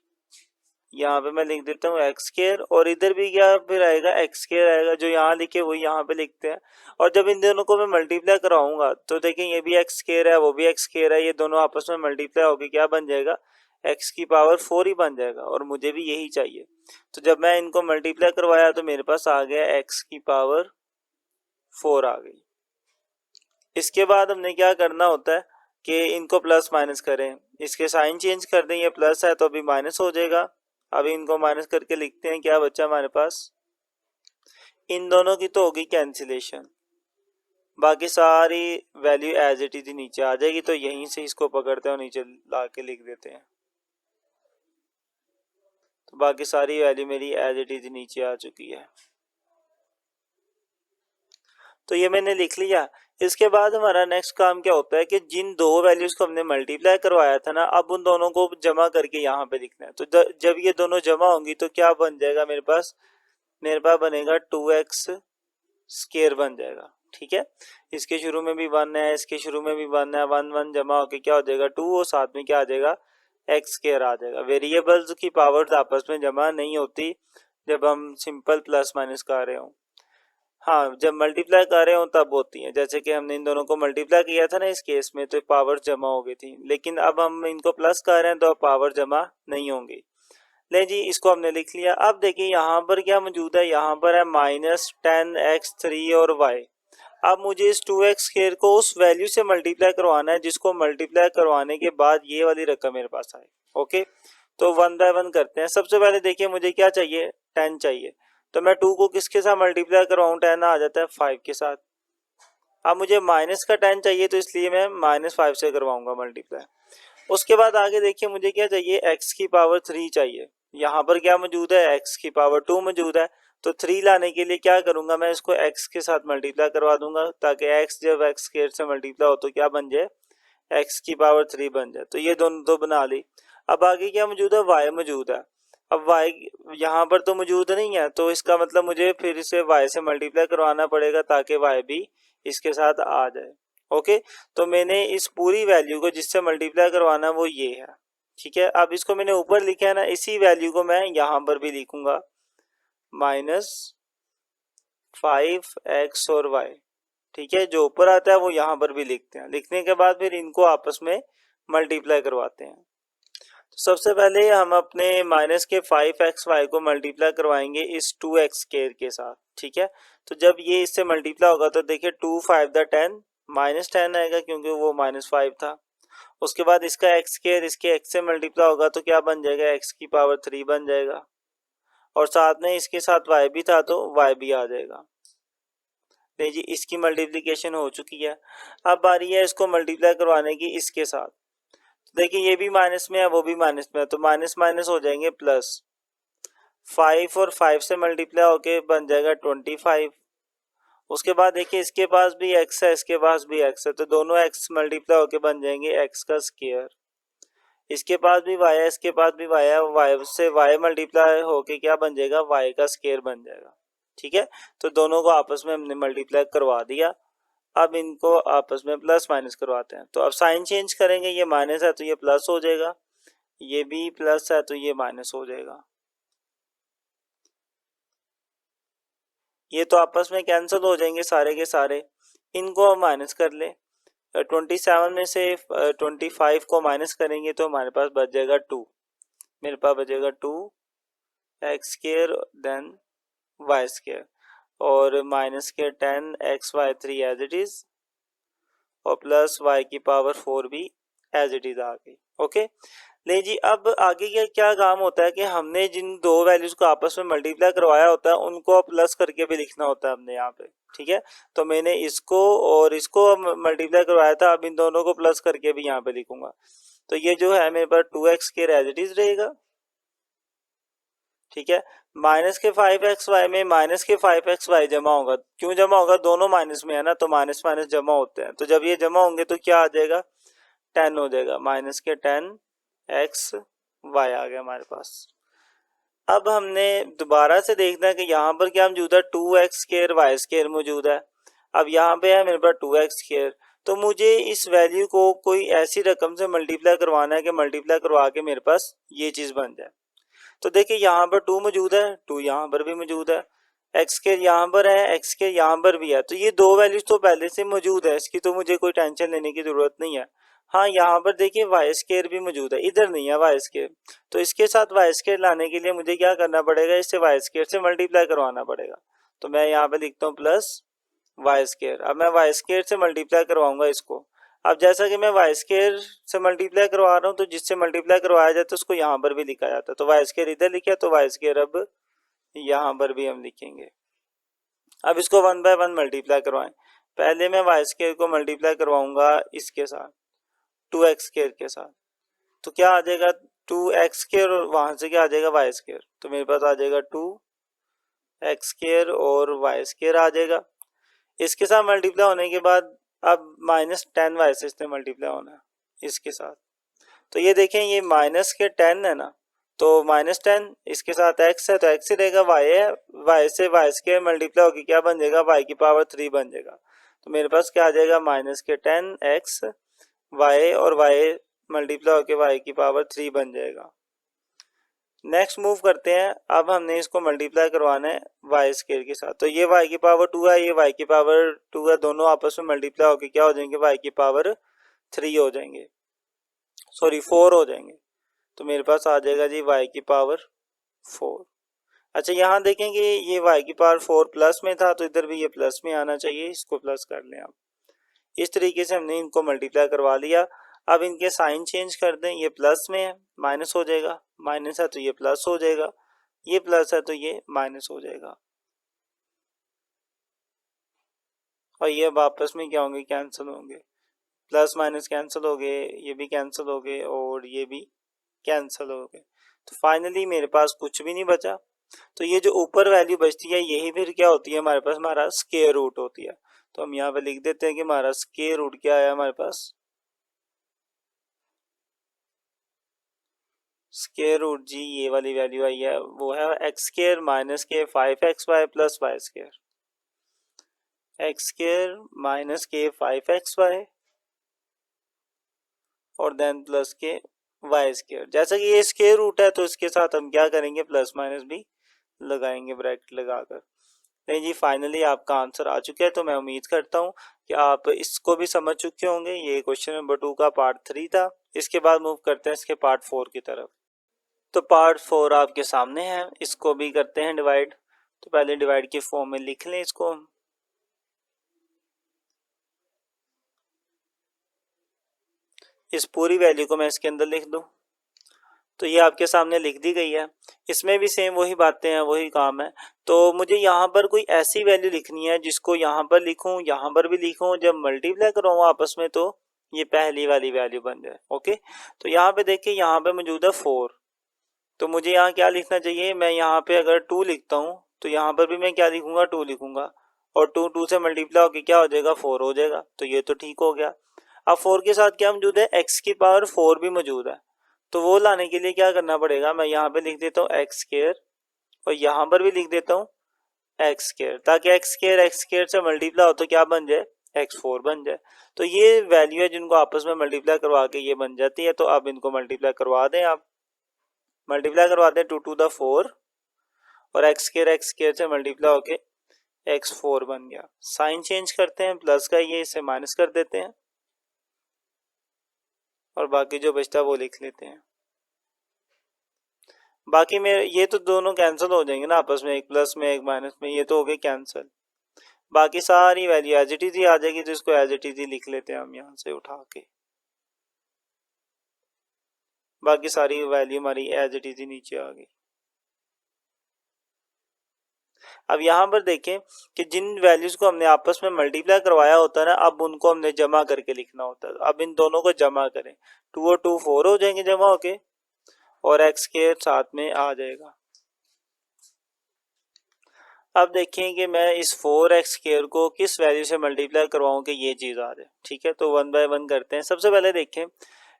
यहाँ पे मैं लिख देता हूँ एक्स स्क्वायर, और इधर भी क्या फिर आएगा, एक्स स्क्वायर आएगा। जो यहाँ लिखे वही यहाँ पे लिखते हैं। और जब इन दोनों को मैं मल्टीप्लाई कराऊंगा तो देखें ये भी एक्स स्क्वायर है, वो भी एक्स स्क्वायर है, ये दोनों आपस में मल्टीप्लाई होकर क्या बन जाएगा, एक्स की पावर 4 ही बन जाएगा। और मुझे भी यही चाहिए। तो जब मैं इनको मल्टीप्लाई करवाया तो मेरे पास आ गया एक्स की पावर 4 आ गई। इसके बाद हमने क्या करना होता है कि इनको प्लस माइनस करें, इसके साइन चेंज कर दें। ये प्लस है तो अभी माइनस हो जाएगा। अभी इनको माइनस करके लिखते हैं, क्या बचा हमारे पास, इन दोनों की तो होगी कैंसिलेशन, बाकी सारी वैल्यू एज इट इज नीचे आ जाएगी। तो यहीं से इसको पकड़ते हैं और नीचे ला के लिख देते हैं। तो बाकी सारी वैल्यू मेरी एज इट इज नीचे आ चुकी है। तो ये मैंने लिख लिया। इसके बाद हमारा नेक्स्ट काम क्या होता है कि जिन दो वैल्यूज को हमने मल्टीप्लाई करवाया था ना, अब उन दोनों को जमा करके यहाँ पे लिखना है। तो जब ये दोनों जमा होंगी तो क्या बन जाएगा मेरे पास बनेगा 2x स्केयर बन जाएगा। ठीक है, इसके शुरू में भी 1 है, इसके शुरू में भी 1 है, 1 1 जमा होके क्या हो जाएगा 2, और साथ में क्या आ जाएगा एक्स स्केयर आ जाएगा। वेरिएबल्स की पावर्स आपस में जमा नहीं होती जब हम सिंपल प्लस माइनस कर रहे हो। हाँ, जब मल्टीप्लाई कर रहे हो तब होती है। जैसे कि हमने इन दोनों को मल्टीप्लाई किया था ना इस केस में, तो पावर जमा हो गई थी, लेकिन अब हम इनको प्लस कर रहे हैं तो पावर जमा नहीं होंगी। ले जी, इसको हमने लिख लिया। अब देखिए यहाँ पर क्या मौजूद है, यहाँ पर है -10x3 और y। अब मुझे इस 2x स्क्वायर को उस वैल्यू से मल्टीप्लाई करवाना है जिसको मल्टीप्लाई करवाने के बाद ये वाली रकम मेरे पास आए। ओके, तो 1 बाय 1 करते हैं। सबसे पहले देखिए मुझे क्या चाहिए, 10 चाहिए। तो मैं 2 को किसके साथ मल्टीप्लाई करवाऊँ, 10 आ जाता है 5 के साथ। अब मुझे माइनस का 10 चाहिए, तो इसलिए मैं -5 से करवाऊंगा मल्टीप्लाई। उसके बाद आगे देखिए मुझे क्या चाहिए, x की पावर 3 चाहिए। यहाँ पर क्या मौजूद है, x की पावर 2 मौजूद है। तो 3 लाने के लिए क्या करूंगा, मैं इसको x के साथ मल्टीप्लाई करवा दूंगा, ताकि x जब x स्क्वायर से मल्टीप्लाई हो तो क्या बन जाए, x की पावर 3 बन जाए। तो ये दोनों तो बना ली। अब आगे क्या मौजूद है, y मौजूद है। अब y यहाँ पर तो मौजूद नहीं है, तो इसका मतलब मुझे फिर इसे y से मल्टीप्लाई करवाना पड़ेगा ताकि y भी इसके साथ आ जाए। ओके, तो मैंने इस पूरी वैल्यू को जिससे मल्टीप्लाई करवाना वो ये है। ठीक है, अब इसको मैंने ऊपर लिखा है ना, इसी वैल्यू को मैं यहाँ पर भी लिखूंगा, -5x और y। ठीक है, जो ऊपर आता है वो यहाँ पर भी लिखते हैं। लिखने के बाद फिर इनको आपस में मल्टीप्लाई करवाते हैं। तो सबसे पहले हम अपने माइनस के 5xy को मल्टीप्लाई करवाएंगे इस 2x स्क्वायर के साथ। ठीक है, तो जब ये इससे मल्टीप्लाई होगा तो देखिए 2 5 10 -10 आएगा क्योंकि वो -5 था। उसके बाद इसका x स्क्वायर इसके x से मल्टीप्लाई होगा तो क्या बन जाएगा, x की पावर 3 बन जाएगा, और साथ में इसके साथ y भी था तो y भी आ जाएगा। नहीं जी, इसकी मल्टीप्लिकेशन हो चुकी है। अब बारी है इसको मल्टीप्लाई करवाने की इसके साथ। देखिए ये भी माइनस में है, वो भी माइनस में है, तो माइनस माइनस हो जाएंगे प्लस। 5 और 5 से मल्टीप्लाई होके बन जाएगा 25। उसके बाद देखिए इसके पास भी x है, इसके पास भी x है, तो दोनों x मल्टीप्लाई होके बन जाएंगे x का स्क्वायर। इसके पास भी y है, इसके पास भी y है, y से y मल्टीप्लाई होके क्या बन जाएगा, y का स्क्वायर बन जाएगा। ठीक है, तो दोनों को आपस में हमने मल्टीप्लाई करवा दिया। अब इनको आपस में प्लस माइनस करवाते हैं। तो अब साइन चेंज करेंगे, ये माइनस है तो ये प्लस हो जाएगा, ये भी प्लस है तो ये माइनस हो जाएगा। ये तो आपस में कैंसिल हो जाएंगे सारे के सारे। इनको हम माइनस कर ले, 27 में से 25 को माइनस करेंगे तो हमारे पास बच जाएगा 2। मेरे पास बचेगा 2x square then y square, और माइनस के 10xy3 एज इट इज, और प्लस y की पावर 4 भी एज इट इज आ गई। ओके, ले जी, अब आगे क्या क्या काम होता है कि हमने जिन दो वैल्यूज को आपस में मल्टीप्लाई करवाया होता है उनको प्लस करके भी लिखना होता है हमने यहाँ पे। ठीक है, तो मैंने इसको और इसको मल्टीप्लाई करवाया था, अब इन दोनों को प्लस करके भी यहाँ पे लिखूंगा। तो ये जो है मेरे पास 2x square as it is रहेगा। ठीक है, माइनस के 5xy में माइनस के 5xy जमा होगा। क्यों जमा होगा, दोनों माइनस में है ना, तो माइनस माइनस जमा होते हैं। तो जब ये जमा होंगे तो क्या आ जाएगा, 10 हो जाएगा, माइनस के 10xy आ गया हमारे पास। अब हमने दोबारा से देखना है कि यहाँ पर क्या मौजूद है, 2x स्क्वायर y स्क्वायर मौजूद है। अब यहाँ पे है मेरे पास 2x स्क्वायर, तो मुझे इस वैल्यू को कोई ऐसी रकम से मल्टीप्लाई करवाना है कि मल्टीप्लाई करवा के मेरे पास ये चीज़ बन जाए। तो देखिए यहाँ पर 2 मौजूद है, 2 यहाँ पर भी मौजूद है, x स्क्वायर यहाँ पर है, x स्क्वायर यहाँ पर भी है, तो ये दो वैल्यूज तो पहले से मौजूद है, इसकी तो मुझे कोई टेंशन लेने की ज़रूरत नहीं है। हाँ, यहाँ पर देखिए वाई स्क्वायर भी मौजूद है, इधर नहीं है वाई स्क्वायर, तो इसके साथ वाई स्क्वायर लाने के लिए मुझे क्या करना पड़ेगा, इससे वाई स्क्वायर से मल्टीप्लाई करवाना पड़ेगा। तो मैं यहाँ पे लिखता हूँ प्लस वाई स्क्वायर। अब मैं वाई स्क्वायर से मल्टीप्लाई करवाऊंगा इसको। अब जैसा कि मैं वाई स्क्वायर से मल्टीप्लाई करवा रहा हूँ, तो जिससे मल्टीप्लाई करवाया जाता है उसको यहाँ पर भी लिखा जाता है। तो वाई स्क्वायर इधर लिखा, तो वाई स्क्वायर अब यहाँ पर भी हम लिखेंगे। अब इसको 1 बाय 1 मल्टीप्लाई करवाएं। पहले मैं वाई स्क्वायर को मल्टीप्लाई करवाऊंगा इसके साथ, 2x स्क्वायर के साथ, तो क्या आ जाएगा 2x स्क्वायर, और वहां से क्या आ जाएगा y स्क्वायर, तो मेरे पास आ जाएगा 2x स्क्वायर और y स्क्वायर आ जाएगा। इसके साथ मल्टीप्लाई होने के बाद अब -10y से इसने मल्टीप्लाई होना है इसके साथ। तो ये देखें ये माइनस के 10 है ना, तो -10 इसके साथ x है तो x ही रहेगा, y है, y से y स्क्वायर मल्टीप्लाई होकर क्या बन जाएगा, y की पावर 3 बन जाएगा। तो मेरे पास क्या आ जाएगा, माइनस के 10 x y और y मल्टीप्लाई होकर y की पावर 3 बन जाएगा। नेक्स्ट मूव करते हैं, अब हमने इसको मल्टीप्लाई करवाना है वाई स्क्वायर के साथ। तो ये y की पावर 2 है, ये y की पावर 2 है, दोनों आपस में मल्टीप्लाई होकर क्या हो जाएंगे, y की पावर 3 हो जाएंगे, सॉरी 4 हो जाएंगे। तो मेरे पास आ जाएगा जी y की पावर 4। अच्छा यहाँ देखें कि ये y की पावर 4 प्लस में था, तो इधर भी ये प्लस में आना चाहिए, इसको प्लस कर लें आप। इस तरीके से हमने इनको मल्टीप्लाई करवा लिया। अब इनके साइन चेंज कर दें, ये प्लस में है माइनस हो जाएगा, माइनस है तो ये प्लस हो जाएगा, ये प्लस है तो ये माइनस हो जाएगा, और ये अब आपस में क्या होंगे, कैंसिल होंगे, प्लस माइनस कैंसिल हो गए, ये भी कैंसिल हो गए और ये भी कैंसिल हो गए। तो फाइनली मेरे पास कुछ भी नहीं बचा। तो ये जो ऊपर वैल्यू बचती है यही फिर क्या होती है हमारे पास, हमारा स्क्वायर रूट होती है। तो हम यहाँ पे लिख देते हैं कि हमारा स्क्वायर रूट क्या है, हमारे पास स्क्वायर रूट जी ये वाली वैल्यू आई है, वो है एक्स स्क्वायर माइनस के 5xy plus y square, x square minus के 5xy और देन प्लस के वाई स्क्वायर। जैसा कि ये स्क्वायर रूट है तो इसके साथ हम क्या करेंगे, प्लस माइनस भी लगाएंगे ब्रैकेट लगाकर। नहीं जी, फाइनली आपका आंसर आ चुका है। तो मैं उम्मीद करता हूँ कि आप इसको भी समझ चुके होंगे। ये क्वेश्चन नंबर 2 का पार्ट 3 था। इसके बाद मूव करते हैं इसके पार्ट 4 की तरफ। तो पार्ट 4 आपके सामने है, इसको भी करते हैं डिवाइड। तो पहले डिवाइड की फॉर्म में लिख लें इसको। इस पूरी वैल्यू को मैं इसके अंदर लिख दूं, तो ये आपके सामने लिख दी गई है। इसमें भी सेम वही बातें हैं, वही काम है। तो मुझे यहाँ पर कोई ऐसी वैल्यू लिखनी है जिसको यहाँ पर लिखूं, यहाँ पर भी लिखूं, जब मल्टीप्लाई कराऊं आपस में तो ये पहली वाली वैल्यू बन जाए। ओके, तो यहाँ पे देखिए यहाँ पे मौजूद है 4, तो मुझे यहाँ क्या लिखना चाहिए, मैं यहाँ पे अगर 2 लिखता हूँ तो यहाँ पर भी मैं क्या लिखूंगा, 2 लिखूंगा, और 2 से मल्टीप्लाई होकर क्या हो जाएगा, 4 हो जाएगा। तो ये तो ठीक हो गया। अब 4 के साथ क्या मौजूद है, x की पावर 4 भी मौजूद है। तो वो लाने के लिए क्या करना पड़ेगा, मैं यहाँ पे लिख देता हूँ एक्स स्क्वायर और यहाँ पर भी लिख देता हूँ एक्स स्क्वायर, ताकि एक्स स्क्वायर से मल्टीप्लाई हो तो क्या बन जाए, x4 बन जाए। तो ये वैल्यू है जिनको आपस में मल्टीप्लाई करवा के ये बन जाती है। तो अब इनको मल्टीप्लाई करवा दें, आप मल्टीप्लाई करवा दें 2 to the 4 और एक्स स्क्वायर से मल्टीप्लाई होके x4 बन गया। साइन चेंज करते हैं, प्लस का ये इसे माइनस कर देते हैं और बाकी जो बचता है वो लिख लेते हैं। बाकी में ये तो दोनों कैंसिल हो जाएंगे ना आपस में, एक प्लस में एक माइनस में, ये तो हो गए कैंसिल। बाकी सारी वैल्यू एज इट इज ही आ जाएगी, तो इसको एज इट इज ही लिख लेते हैं हम यहाँ से उठा के। बाकी सारी वैल्यू हमारी एज इट इज ही नीचे आ गई। अब यहाँ पर देखें कि जिन वैल्यूज को हमने आपस में मल्टीप्लाई करवाया होता है ना, अब उनको हमने जमा करके लिखना होता है। अब इन दोनों को जमा करें, 2 और 2 4 हो जाएंगे जमा होके, और एक्स के साथ में आ जाएगा। अब देखें कि मैं इस 4x स्क्वायर को किस वैल्यू से मल्टीप्लाई करवाऊं कि ये चीज़ आ जाए। ठीक है, तो 1 बाय 1 करते हैं। सबसे पहले देखें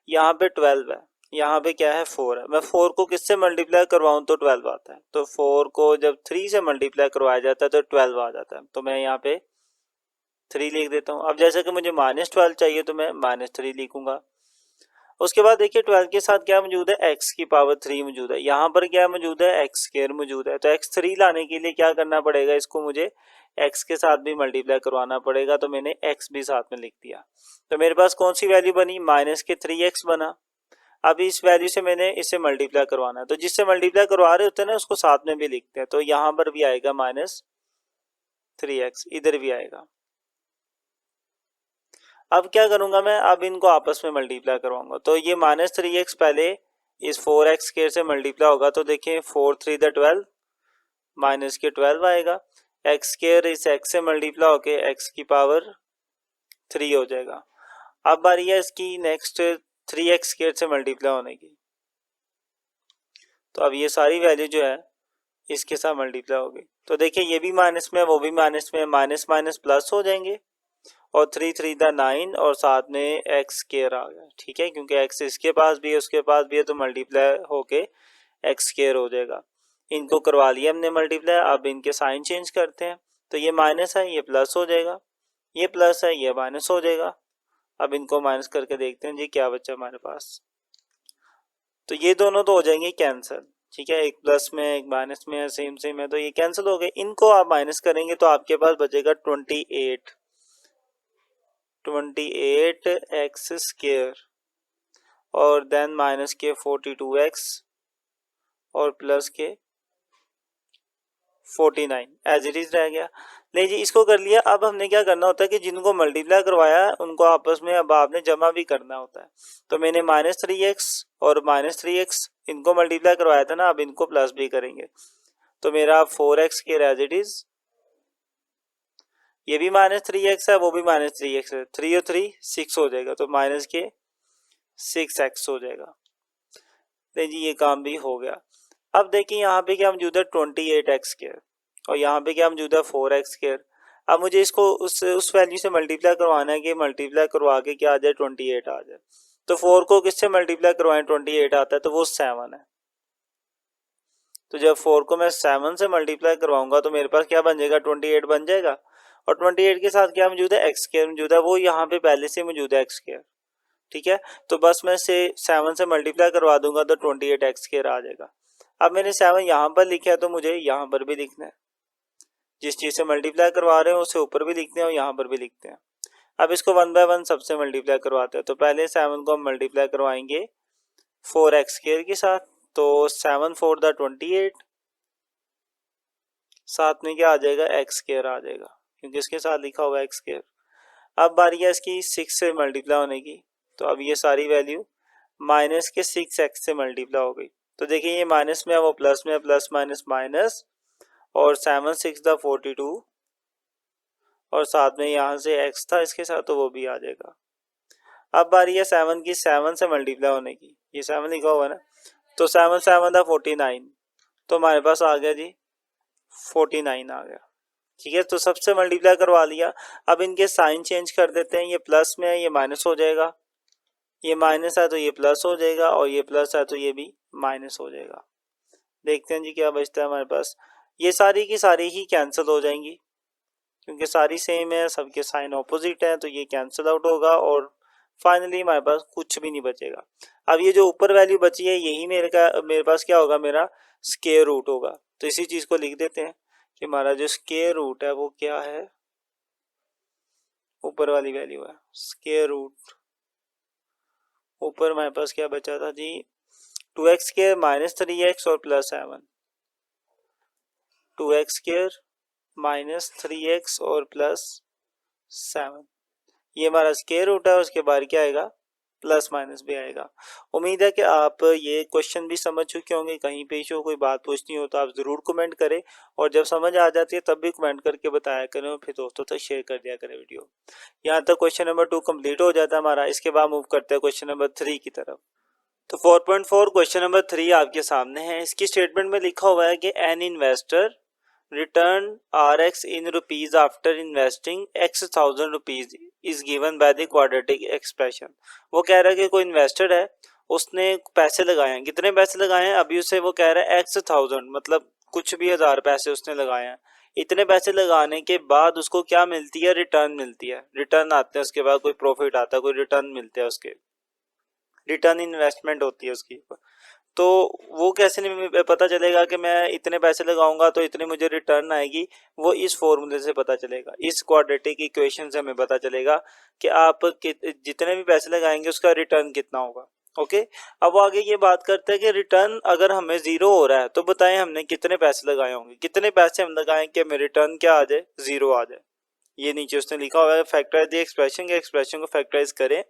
यहाँ पे 12 है, यहाँ पे क्या है 4 है। मैं 4 को किससे मल्टीप्लाई करवाऊं तो 12 आता है। तो 4 को जब 3 से मल्टीप्लाई करवाया जाता है तो 12 आ जाता है। तो मैं यहाँ पे 3 लिख देता हूँ। अब जैसे कि मुझे -12 चाहिए तो मैं -3 लिखूंगा। उसके बाद देखिए 12 के साथ क्या मौजूद है, x की पावर 3 मौजूद है। यहाँ पर क्या मौजूद है, एक्स स्क्वायर मौजूद है। तो x3 लाने के लिए क्या करना पड़ेगा, इसको मुझे x के साथ भी मल्टीप्लाई करवाना पड़ेगा। तो मैंने x भी साथ में लिख दिया। तो मेरे पास कौन सी वैल्यू बनी, -3x बना। अब इस वैल्यू से मैंने इसे मल्टीप्लाई करवाना है, तो जिससे मल्टीप्लाई करवा रहे होते हैं ना उसको साथ में भी लिखते हैं। तो यहाँ पर भी आएगा -3x, इधर भी आएगा। अब क्या करूंगा मैं, अब इनको आपस में मल्टीप्लाई करवाऊंगा। तो ये -3x पहले इस 4x स्क्वायर से मल्टीप्लाई होगा। तो देखिए 4 3 12 माइनस के 12 आएगा। एक्स स्क्वायर इस x से मल्टीप्लाई होके x की पावर 3 हो जाएगा। अब बारी है इसकी नेक्स्ट 3x स्क्वायर से मल्टीप्लाई होने की। तो अब ये सारी वैल्यू जो है इसके साथ मल्टीप्लाई होगी। तो देखिए ये भी माइनस में, वो भी माइनस में, माइनस माइनस प्लस हो जाएंगे और 3 3 दा 9 और साथ में एक्स स्क्वायर आ गया। ठीक है, क्योंकि एक्स इसके पास भी है उसके पास भी है तो मल्टीप्लाई होके एक्स स्क्वायर हो जाएगा। इनको करवा लिया हमने मल्टीप्लाई। अब इनके साइन चेंज करते हैं, तो ये माइनस है ये प्लस हो जाएगा, ये प्लस है ये माइनस हो जाएगा। अब इनको माइनस करके देखते हैं जी क्या बचा हमारे पास। तो ये दोनों तो हो जाएंगे कैंसिल। ठीक है, एक प्लस में एक माइनस में है, सेम सेम है, तो ये कैंसिल हो गए। इनको आप माइनस करेंगे तो आपके पास बचेगा 28 एक्स स्क्वायर और देन माइनस के 42x और प्लस के 49 एज इट इज रह गया। नहीं जी, इसको कर लिया। अब हमने क्या करना होता है कि जिनको मल्टीप्लाई करवाया उनको आपस में अब आपने जमा भी करना होता है। तो मैंने -3x और -3x इनको मल्टीप्लाई करवाया था ना, अब इनको प्लस भी करेंगे। तो मेरा 4x के एज इट इज, ये भी -3x है वो भी -3x है, 3 और 3 6 हो जाएगा, तो माइनस के 6x हो जाएगा। नहीं जी, ये काम भी हो गया। अब देखिए यहाँ पे क्या मौजूद है 28x स्क्वायर और यहाँ पे क्या मौजूद है 4x स्क्वायर। अब मुझे इसको उस वैल्यू से मल्टीप्लाई करवाना है कि मल्टीप्लाई करवा के क्या आ जाए 28 आ जाए। तो 4 को किससे मल्टीप्लाई करवाएं 28 आता है, तो वो 7 है। तो जब 4 को मैं 7 से मल्टीप्लाई करवाऊंगा तो मेरे पास क्या बन जाएगा 28 बन जाएगा। और 28 के साथ क्या मौजूद है एक्स स्क्वायर मौजूद है, वो यहाँ पे पहले से मौजूद है एक्स स्क्वायर। ठीक है, तो बस मैं से 7 से मल्टीप्लाई करवा दूंगा तो 28 एक्स स्क्वायर आ जाएगा। अब मैंने 7 यहाँ पर लिखा है तो मुझे यहाँ पर भी लिखना है, जिस चीज़ से मल्टीप्लाई करवा रहे हैं उसे ऊपर भी लिखते हैं और यहाँ पर भी लिखते हैं। अब इसको 1 बाय 1 सबसे मल्टीप्लाई करवाते हैं। तो पहले 7 को हम मल्टीप्लाई करवाएंगे 4x स्क्वायर के साथ, तो 7 4 दा 28, साथ में क्या आ जाएगा एक्स स्क्वायर आ जाएगा क्योंकि इसके साथ लिखा हुआ है एक्स स्क्वायर। अब बारी है इसकी 6 से मल्टीप्लाई होने की, तो अब ये सारी वैल्यू माइनस के 6x से मल्टीप्लाई हो गई। तो देखिए ये माइनस में है वो प्लस में है, प्लस माइनस माइनस और 7 6 दा 42 और साथ में यहाँ से x था इसके साथ तो वो भी आ जाएगा। अब बारी है 7 की 7 से मल्टीप्लाई होने की, ये 7 लिखा हुआ है ना, तो 7 7 दा 49, तो हमारे पास आ गया जी 49 आ गया। ठीक है, तो सबसे मल्टीप्लाई करवा लिया। अब इनके साइन चेंज कर देते हैं, ये प्लस में है ये माइनस हो जाएगा, ये माइनस है तो ये प्लस हो जाएगा और ये प्लस है तो ये भी माइनस हो जाएगा। देखते हैं जी क्या बचता है हमारे पास। ये सारी की सारी ही कैंसिल हो जाएंगी क्योंकि सारी सेम है, सबके साइन ऑपोजिट है, तो ये कैंसिल आउट होगा और फाइनली हमारे पास कुछ भी नहीं बचेगा। अब ये जो ऊपर वैल्यू बची है यही मेरे पास क्या होगा, मेरा स्क्वायर रूट होगा। तो इसी चीज को लिख देते हैं कि हमारा जो स्क्वायर रूट है वो क्या है, ऊपर वाली वैल्यू है स्क्वायर रूट। ऊपर हमारे पास क्या बचा था जी 2x स्क्वायर माइनस 3x और plus 7, 2x square minus 3x और प्लस 7, ये हमारा स्क्वायर रूट है। उसके बाद क्या आएगा प्लस माइनस भी आएगा। उम्मीद है कि आप ये क्वेश्चन भी समझ चुके होंगे। कहीं पे इशू कोई बात पूछनी हो तो आप ज़रूर कमेंट करें और जब समझ आ जाती है तब भी कमेंट करके बताया करें और फिर दोस्तों तक शेयर कर दिया करें वीडियो। यहाँ तक क्वेश्चन नंबर 2 कंप्लीट हो जाता है हमारा। इसके बाद मूव करते हैं क्वेश्चन नंबर 3 की तरफ। तो 4.4 क्वेश्चन नंबर 3 आपके सामने है। इसकी स्टेटमेंट में लिखा हुआ है कि an investor return RX in rupees after investing X thousand rupees is given by the quadratic expression। वो कह रहा है कि कोई इन्वेस्टर है, उसने पैसे लगाए हैं। कितने पैसे लगाए हैं, अभी उसे वो कह रहा है X थाउजेंड, मतलब कुछ भी 1000 पैसे उसने लगाए हैं। इतने पैसे लगाने के बाद उसको क्या मिलती है, रिटर्न मिलती है। रिटर्न आते हैं उसके बाद कोई प्रॉफिट आता है, कोई रिटर्न मिलते हैं उसके, रिटर्न इन्वेस्टमेंट होती है उसकी। तो वो कैसे नहीं पता चलेगा कि मैं इतने पैसे लगाऊंगा तो इतनी मुझे रिटर्न आएगी, वो इस फॉर्मूले से पता चलेगा। इस क्वाड्रेटिक इक्वेशन से हमें पता चलेगा कि आप जितने भी पैसे लगाएंगे उसका रिटर्न कितना होगा। ओके, अब आगे ये बात करते हैं कि रिटर्न अगर हमें 0 हो रहा है तो बताएं हमने कितने पैसे लगाए होंगे, कितने पैसे हम लगाएं कि हमें रिटर्न क्या आ जाए, 0 आ जाए। ये नीचे उसने लिखा हुआ है फैक्टराइज द एक्सप्रेशन के, एक्सप्रेशन को फैक्टराइज करें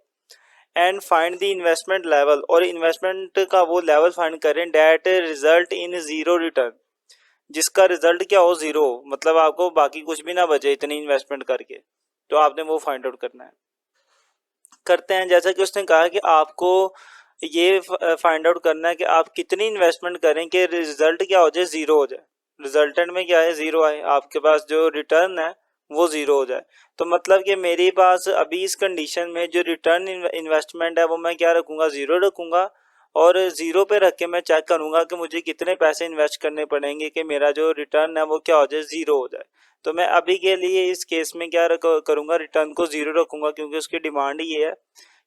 and find the investment level, और इन्वेस्टमेंट का वो लेवल फाइंड करें डेट रिजल्ट इन 0 रिटर्न, जिसका रिजल्ट क्या हो 0, मतलब आपको बाकी कुछ भी ना बचे इतनी इन्वेस्टमेंट करके, तो आपने वो फाइंड आउट करना है। करते हैं, जैसा कि उसने कहा कि आपको ये फाइंड आउट करना है कि आप कितनी इन्वेस्टमेंट करें कि रिजल्ट क्या हो जाए, 0 हो जाए। रिजल्टेंट में क्या है, ज़ीरो आए, आपके पास जो रिटर्न है वो ज़ीरो हो जाए। तो मतलब कि मेरे पास अभी इस कंडीशन में जो रिटर्न इन्वेस्टमेंट है वो मैं क्या रखूँगा, ज़ीरो रखूँगा, और ज़ीरो पे रख के मैं चेक करूँगा कि मुझे कितने पैसे इन्वेस्ट करने पड़ेंगे कि मेरा जो रिटर्न है वो क्या हो जाए, ज़ीरो हो जाए। तो मैं अभी के लिए इस केस में क्या करूँगा, रिटर्न को ज़ीरो रखूँगा, क्योंकि उसकी डिमांड ये है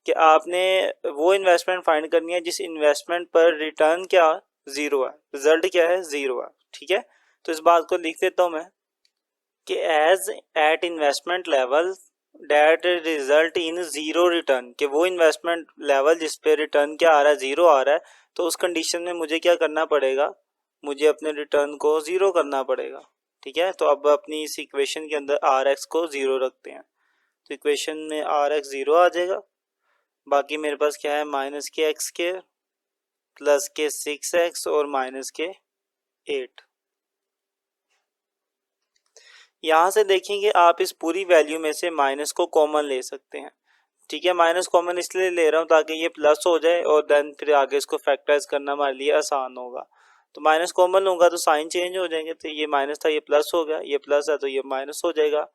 कि आपने वो इन्वेस्टमेंट फाइंड करनी है जिस इन्वेस्टमेंट पर रिटर्न क्या, ज़ीरो है, रिजल्ट क्या है, ज़ीरो है। ठीक है, तो इस बात को लिख देता हूँ मैं कि as at investment level that result in zero return, कि वो इन्वेस्टमेंट लेवल जिस पे रिटर्न क्या आ रहा है, ज़ीरो आ रहा है, तो उस कंडीशन में मुझे क्या करना पड़ेगा, मुझे अपने रिटर्न को ज़ीरो करना पड़ेगा। ठीक है, तो अब अपनी इस इक्वेशन के अंदर आर एक्स को ज़ीरो रखते हैं, तो इक्वेशन में आर एक्स ज़ीरो आ जाएगा। बाकी मेरे पास क्या है, माइनस के एक्स के प्लस के 6x और माइनस के 8। यहाँ से देखेंगे आप इस पूरी वैल्यू में से माइनस को कॉमन ले सकते हैं। ठीक है, माइनस कॉमन इसलिए ले रहा हूँ ताकि ये प्लस हो जाए और देन फिर आगे इसको फैक्टराइज करना हमारे लिए आसान होगा। तो माइनस कॉमन लूँगा तो साइन चेंज हो जाएंगे, तो ये माइनस था ये प्लस हो गया, ये प्लस है तो ये माइनस हो जाएगा,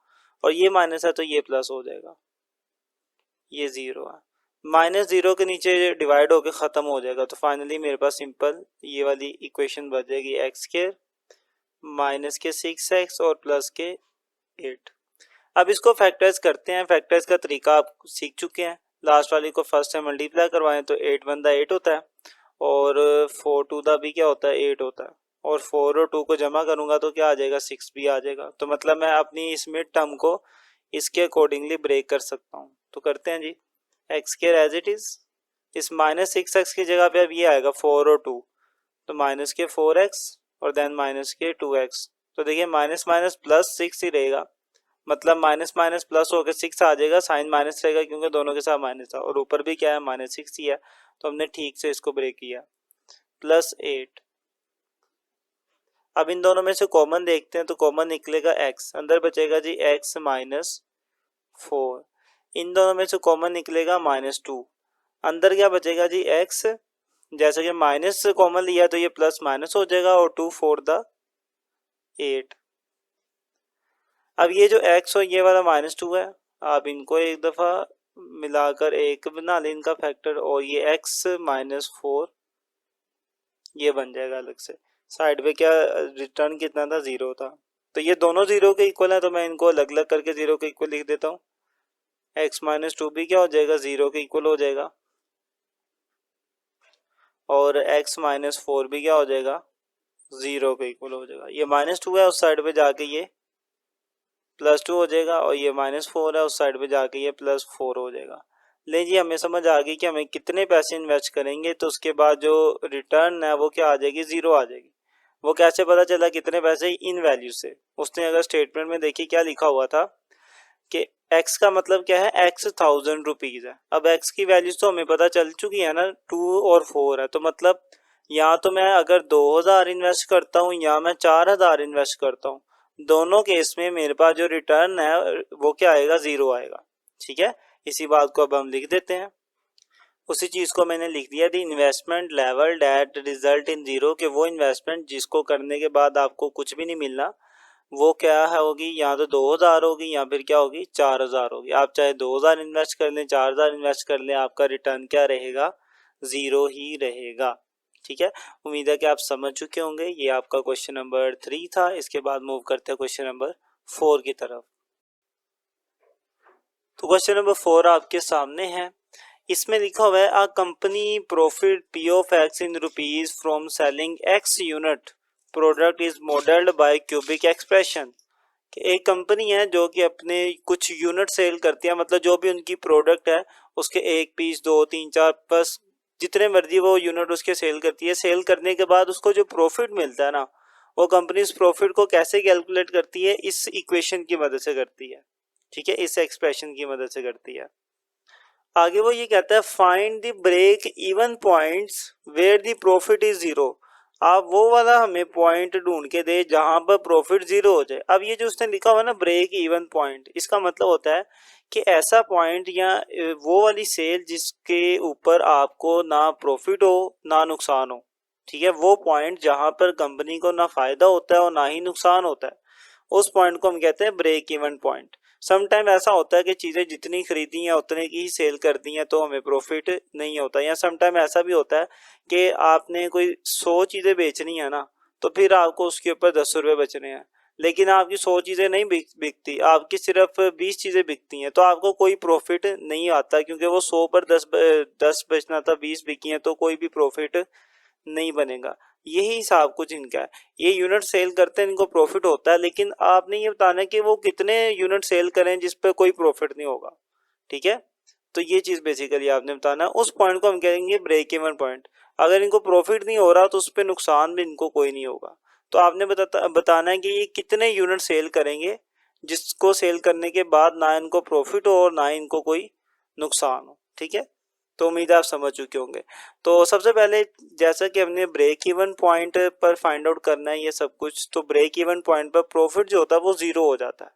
और ये माइनस है तो ये प्लस हो जाएगा, ये ज़ीरो है। माइनस ज़ीरो के नीचे डिवाइड होकर ख़त्म हो जाएगा, तो फाइनली मेरे पास सिंपल ये वाली इक्वेशन बच जाएगी, एक्स स्क्वायर माइनस के 6x और प्लस के 8। अब इसको फैक्टराइज करते हैं, फैक्टराइज का तरीका आप सीख चुके हैं। लास्ट वाली को फर्स्ट से मल्टीप्लाई करवाएं तो 8 वन दा 8 होता है, और 4 टू दा भी क्या होता है, 8 होता है, और 4 और 2 को जमा करूंगा तो क्या आ जाएगा, 6 भी आ जाएगा। तो मतलब मैं अपनी इस मिड टर्म को इसके अकॉर्डिंगली ब्रेक कर सकता हूँ। तो करते हैं जी, x square as it is, इस माइनस 6x की जगह पे अब ये आएगा 4 और 2, तो माइनस के 4x और देन माइनस के 2x। तो देखिए माइनस माइनस प्लस 6 ही रहेगा, मतलब माइनस माइनस प्लस होकर 6 आ जाएगा, साइन माइनस रहेगा क्योंकि दोनों के साथ माइनस था, और ऊपर भी क्या है, माइनस 6 ही है। तो हमने ठीक से इसको ब्रेक किया, प्लस 8। अब इन दोनों में से कॉमन देखते हैं, तो कॉमन निकलेगा x, अंदर बचेगा जी x माइनस 4। इन दोनों में से कॉमन निकलेगा माइनस 2, अंदर क्या बचेगा जी x, जैसे कि माइनस कॉमन लिया तो ये प्लस माइनस हो जाएगा, और 2 4 द 8। अब ये जो x और ये वाला माइनस 2 है, आप इनको एक दफ़ा मिलाकर एक बना लें इनका फैक्टर, और ये x माइनस 4 ये बन जाएगा अलग से। साइड पे क्या रिटर्न कितना था, ज़ीरो था, तो ये दोनों ज़ीरो के इक्वल है, तो मैं इनको अलग अलग करके ज़ीरो के इक्वल लिख देता हूँ। x माइनस 2 भी क्या हो जाएगा, ज़ीरो के इक्वल हो जाएगा, और x माइनस 4 भी क्या हो जाएगा, ज़ीरो के इक्वल हो जाएगा। ये माइनस 2 है, उस साइड पे जाके ये प्लस 2 हो जाएगा, और ये माइनस 4 है, उस साइड पे जाके ये प्लस 4 हो जाएगा। ले जी, हमें समझ आ गई कि हमें कितने पैसे इन्वेस्ट करेंगे तो उसके बाद जो रिटर्न है वो क्या आ जाएगी, ज़ीरो आ जाएगी। वो कैसे पता चला कितने पैसे, इन वैल्यू से। उसने अगर स्टेटमेंट में देखिए क्या लिखा हुआ था कि x का मतलब क्या है, x 1000 रुपीज़ है। अब x की वैल्यूज तो हमें पता चल चुकी है ना, 2 और 4 है, तो मतलब यहाँ तो मैं अगर 2000 इन्वेस्ट करता हूँ या मैं 4000 इन्वेस्ट करता हूँ, दोनों केस में मेरे पास जो रिटर्न है वो क्या आएगा, ज़ीरो आएगा। ठीक है, इसी बात को अब हम लिख देते हैं। उसी चीज़ को मैंने लिख दिया, the investment level that result in zero, कि वो इन्वेस्टमेंट जिसको करने के बाद आपको कुछ भी नहीं मिलना, वो क्या है होगी, या तो 2000 होगी या फिर क्या होगी, 4000 होगी। आप चाहे 2000 इन्वेस्ट कर लें, 4000 इन्वेस्ट कर लें, आपका रिटर्न क्या रहेगा, ज़ीरो ही रहेगा। ठीक है, उम्मीद है कि आप समझ चुके होंगे। ये आपका क्वेश्चन नंबर 3 था। इसके बाद मूव करते हैं क्वेश्चन नंबर 4 की तरफ। तो क्वेश्चन नंबर 4 आपके सामने है। इसमें लिखा हुआ है, a company profit P of x in rupees from selling x unit product is modelled by cubic expression. एक कंपनी है जो कि अपने कुछ यूनिट सेल करती है, मतलब जो भी उनकी प्रोडक्ट है उसके एक पीस, दो, तीन, चार, बस जितने मर्जी वो यूनिट उसके सेल करती है। सेल करने के बाद उसको जो प्रॉफिट मिलता है ना, वो कंपनी उस प्रॉफिट को कैसे कैलकुलेट करती है, इस इक्वेशन की मदद से करती है। ठीक है, इस एक्सप्रेशन की मदद से करती है। आगे वो ये कहता है, find the break even points where the profit is zero. आप वो वाला हमें पॉइंट ढूंढ के दे जहां पर प्रॉफिट ज़ीरो हो जाए। अब ये जो उसने लिखा हुआ ना, ब्रेक इवन पॉइंट, इसका मतलब होता है कि ऐसा पॉइंट या वो वाली सेल जिसके ऊपर आपको ना प्रॉफिट हो ना नुकसान हो। ठीक है, वो पॉइंट जहां पर कंपनी को ना फायदा होता है और ना ही नुकसान होता है, उस पॉइंट को हम कहते हैं break even point. Some time ऐसा होता है कि चीज़ें जितनी खरीदी हैं उतने की ही सेल कर दी हैं तो हमें प्रॉफिट नहीं होता, या सम टाइम ऐसा भी होता है कि आपने कोई 100 चीज़ें बेचनी है ना, तो फिर आपको उसके ऊपर 10 रुपये बचने हैं, लेकिन आपकी 100 चीज़ें नहीं बिकती, आपकी सिर्फ 20 चीज़ें बिकती हैं, तो आपको कोई प्रॉफिट नहीं आता, क्योंकि वो 100 पर 10 बचना था, 20 बिकी हैं, तो कोई भी प्रॉफिट नहीं बनेगा। यही हिसाब कुछ इनका है। ये यूनिट सेल करते हैं, इनको प्रॉफिट होता है, लेकिन आपने ये बताना है कि वो कितने यूनिट सेल करें जिस पे कोई प्रॉफिट नहीं होगा। ठीक है, तो ये चीज बेसिकली आपने बताना है। उस पॉइंट को हम कहेंगे ब्रेक इवन पॉइंट। अगर इनको प्रॉफिट नहीं हो रहा तो उस पर नुकसान भी इनको कोई नहीं होगा। तो आपने बताना है कि ये कितने यूनिट सेल करेंगे जिसको सेल करने के बाद ना इनको प्रॉफिट हो और ना इनको कोई नुकसान हो। ठीक है, तो उम्मीद है आप समझ चुके होंगे। तो सबसे पहले जैसा कि हमने ब्रेक इवन पॉइंट पर फाइंड आउट करना है ये सब कुछ, तो ब्रेक इवन पॉइंट पर प्रॉफिट जो होता है वो जीरो हो जाता है।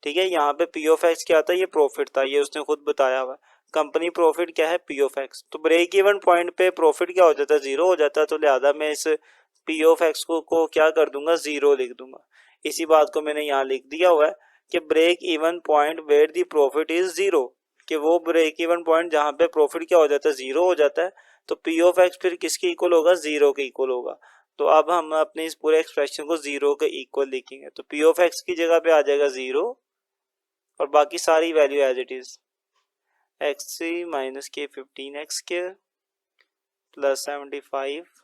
ठीक है, यहाँ पे पी ऑफ एक्स क्या था, ये प्रॉफिट था, ये उसने खुद बताया हुआ। कंपनी प्रॉफिट क्या है, पी ऑफ एक्स। तो ब्रेक इवन पॉइंट पे प्रॉफिट क्या हो जाता है, जीरो हो जाता है, तो लिहाजा मैं इस पी ऑफ एक्स को क्या कर दूंगा, जीरो लिख दूंगा। इसी बात को मैंने यहाँ लिख दिया हुआ है कि break even point where the profit is zero, कि वो ब्रेक इवन पॉइंट जहाँ पे प्रॉफिट क्या हो जाता है, जीरो हो जाता है, तो पी ऑफ एक्स फिर किसके इक्वल होगा, जीरो के इक्वल होगा। तो अब हम अपने इस पूरे एक्सप्रेशन को जीरो के इक्वल लिखेंगे, तो पी ऑफ एक्स की जगह पे आ जाएगा जीरो और बाकी सारी value as it is, x three minus के 15x² प्लस 75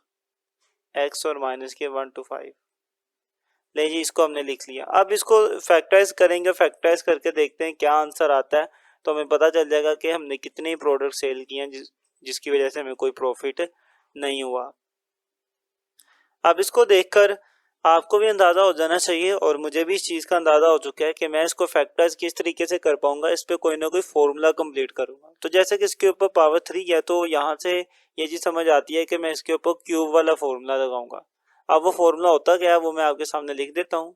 एक्स और माइनस के 1 to 5। ले जी, इसको हमने लिख लिया। अब इसको फैक्टराइज करेंगे, फैक्टराइज करके देखते हैं क्या आंसर आता है, तो हमें पता चल जाएगा कि हमने कितने प्रोडक्ट सेल किए हैं जिसकी वजह से हमें कोई प्रॉफिट नहीं हुआ। अब इसको देखकर आपको भी अंदाज़ा हो जाना चाहिए और मुझे भी इस चीज़ का अंदाज़ा हो चुका है कि मैं इसको फैक्टराइज किस तरीके से कर पाऊंगा, इस पर कोई ना कोई फॉर्मूला कंप्लीट करूंगा। तो जैसे कि इसके ऊपर पावर 3 है, तो यहाँ से ये चीज़ समझ आती है कि मैं इसके ऊपर क्यूब वाला फॉर्मूला लगाऊंगा। अब वो फॉर्मूला होता क्या है वो मैं आपके सामने लिख देता हूँ।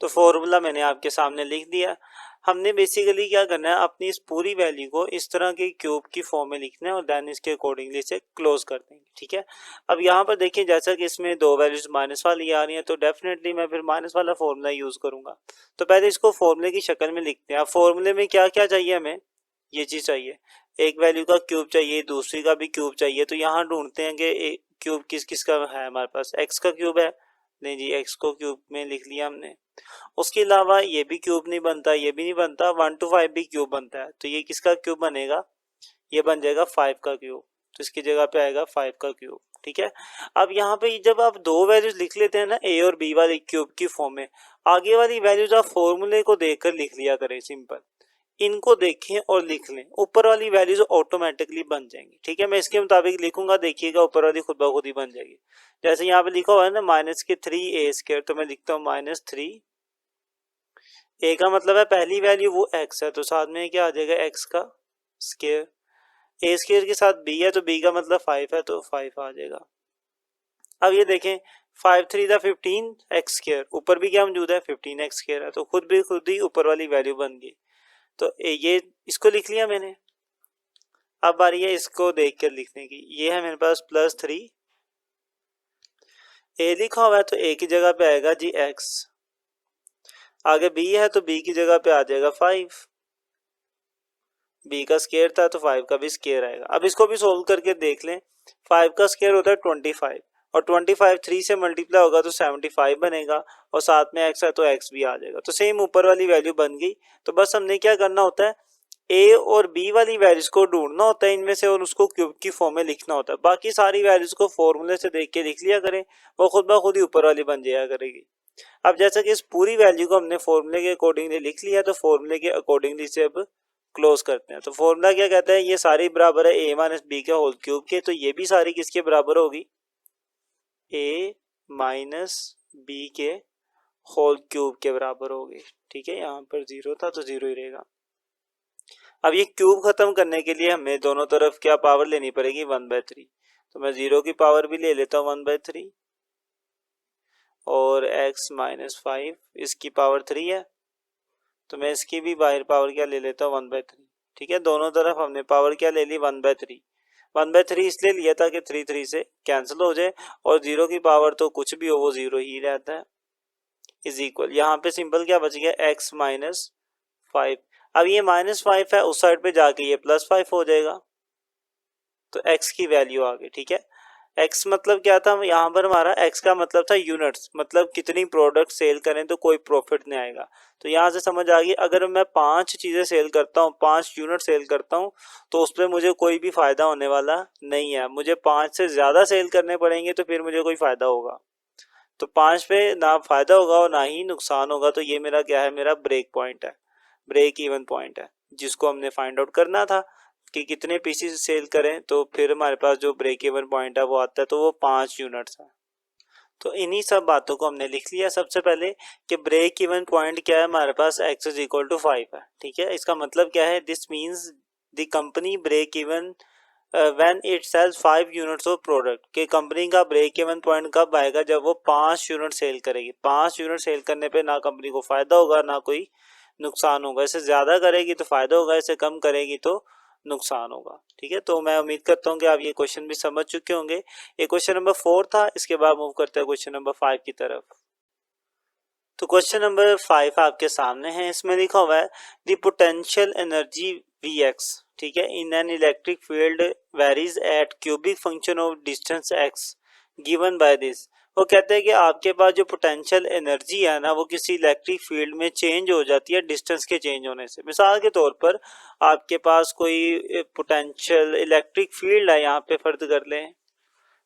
तो फॉर्मूला मैंने आपके सामने लिख दिया। हमने बेसिकली क्या करना है, अपनी इस पूरी वैल्यू को इस तरह के क्यूब की फॉर्म में लिखना है और देन इसके अकॉर्डिंगली इसे क्लोज कर देंगे। ठीक है, अब यहाँ पर देखिए जैसा कि इसमें दो वैल्यूज माइनस वाली आ रही है, तो डेफिनेटली मैं फिर माइनस वाला फॉर्मूला यूज करूंगा। तो पहले इसको फॉर्मूले की शक्ल में लिखते हैं। अब फॉर्मूले में क्या क्या चाहिए, हमें ये चीज चाहिए, एक वैल्यू का क्यूब चाहिए, दूसरी का भी क्यूब चाहिए। तो यहाँ ढूंढते हैं कि क्यूब किस किस का है हमारे पास, एक्स का क्यूब है, नहीं जी एक्स को क्यूब में लिख लिया हमने। उसके अलावा ये भी क्यूब नहीं बनता, ये भी नहीं बनता, 1 to 5 भी क्यूब बनता है, तो ये किसका क्यूब बनेगा, ये बन जाएगा 5 का क्यूब। तो इसकी जगह पे आएगा 5 का क्यूब। ठीक है, अब यहाँ पे जब आप दो वैल्यूज लिख लेते हैं ना ए और बी वाली क्यूब की फॉर्म में, आगे वाली वैल्यूज आप फॉर्मूले को देखकर लिख लिया करें, सिंपल इनको देखें और लिख लें, ऊपर वाली वैल्यूज ऑटोमेटिकली बन जाएंगी। ठीक है, मैं इसके मुताबिक लिखूंगा, देखिएगा ऊपर वाली खुद ब खुद ही बन जाएगी। जैसे यहाँ पे लिखा हुआ है ना माइनस के 3a², तो मैं लिखता हूँ माइनस 3, ए का मतलब है पहली वैल्यू वो एक्स है, तो साथ में क्या आ जाएगा एक्स का स्केयर। ए स्केयर के साथ बी है, तो बी का मतलब 5 है, तो 5 आ जाएगा। अब ये देखें 5 3 दा 15x², ऊपर भी क्या मौजूद है 15x² है, तो खुद ही ऊपर वाली वैल्यू बन गई। तो ये इसको लिख लिया मैंने। अब बारी है इसको देख कर लिखने की। ये है मेरे पास प्लस 3, ए लिखा हुआ है तो ए की जगह पे आएगा जी एक्स, आगे बी है तो बी की जगह पे आ जाएगा 5, बी का स्केयर था तो 5 का भी स्केयर आएगा। अब इसको भी सोल्व करके देख लें, 5 का स्केयर होता है 25 और 25 3 से मल्टीप्लाई होगा तो 75 बनेगा और साथ में एक्स है तो एक्स भी आ जाएगा। तो सेम ऊपर वाली वैल्यू बन गई। तो बस हमने क्या करना होता है, ए और बी वाली वैल्यूज को ढूंढना होता है इनमें से और उसको क्यूब की फॉर्म में लिखना होता है। बाकी सारी वैल्यूज को फॉर्मूले से देख के लिख लिया करें, वो खुद ब खुद ही ऊपर वाली बन जाया करेगी। अब जैसा कि इस पूरी वैल्यू को हमने फॉर्मूले के अकॉर्डिंगली लिख लिया, तो फॉर्मूले के अकॉर्डिंगली से अब क्लोज करते हैं। तो फॉर्मूला क्या कहता है, ये सारी बराबर है a माइनस बी के होल क्यूब के, तो ये भी सारी किसके बराबर होगी, a माइनस बी के होल क्यूब के बराबर होगी। ठीक है, यहाँ पर जीरो था तो जीरो ही रहेगा। अब ये क्यूब खत्म करने के लिए हमें दोनों तरफ क्या पावर लेनी पड़ेगी, 1/3। तो मैं जीरो की पावर भी ले लेता हूँ 1/3 और x माइनस 5 इसकी पावर 3 है, तो मैं इसकी भी बाहर पावर क्या ले लेता हूँ 1/3। ठीक है, दोनों तरफ हमने पावर क्या ले ली 1/3। 1/3 इसलिए लिया था कि 3 3 से कैंसिल हो जाए और 0 की पावर तो कुछ भी हो वो 0 ही रहता है, इज इक्वल, यहाँ पे सिंपल क्या बच गया x माइनस 5। अब ये -5 है, उस साइड पे जाके ये +5 हो जाएगा, तो x की वैल्यू आ गई। ठीक है, x मतलब क्या था यहाँ पर, हमारा x का मतलब था यूनिट्स, मतलब कितनी प्रोडक्ट सेल करें तो कोई प्रॉफिट नहीं आएगा। तो यहाँ से समझ आ गई, अगर मैं 5 चीज़ें सेल करता हूँ, 5 यूनिट सेल करता हूँ, तो उस पर मुझे कोई भी फ़ायदा होने वाला नहीं है। मुझे 5 से ज़्यादा सेल करने पड़ेंगे तो फिर मुझे कोई फ़ायदा होगा। तो 5 पे ना फ़ायदा होगा और ना ही नुकसान होगा। तो ये मेरा क्या है, मेरा ब्रेक पॉइंट है, ब्रेक इवन पॉइंट है, जिसको हमने फाइंड आउट करना था कि कितने पीसीस सेल करें तो फिर हमारे पास जो ब्रेक इवन पॉइंट है वो आता है, तो वो 5 यूनिट्स है। तो इन्हीं सब बातों को हमने लिख लिया सबसे पहले कि ब्रेक इवन पॉइंट क्या है हमारे पास, x इज इक्वल टू 5 है। ठीक है, इसका मतलब क्या है, this means the company break even when it sells 5 units of product, कि कंपनी का ब्रेक इवन पॉइंट कब आएगा, जब वो 5 यूनिट सेल करेगी। 5 यूनिट सेल करने पे ना कंपनी को फायदा होगा ना कोई नुकसान होगा। इससे ज़्यादा करेगी तो फ़ायदा होगा, इससे कम करेगी तो नुकसान होगा। ठीक है, तो मैं उम्मीद करता हूँ कि आप ये क्वेश्चन भी समझ चुके होंगे। ये क्वेश्चन नंबर 4 था, इसके बाद मूव करते हैं क्वेश्चन नंबर 5 की तरफ। तो क्वेश्चन नंबर 5 आपके सामने है, इसमें लिखा हुआ है द पोटेंशियल एनर्जी Vx, ठीक है, in an electric field varies at cubic function of distance x given by this. वो कहते हैं कि आपके पास जो पोटेंशियल एनर्जी है ना, वो किसी इलेक्ट्रिक फील्ड में चेंज हो जाती है डिस्टेंस के चेंज होने से। मिसाल के तौर पर आपके पास कोई पोटेंशियल इलेक्ट्रिक फील्ड है, यहाँ पे फर्ज कर लें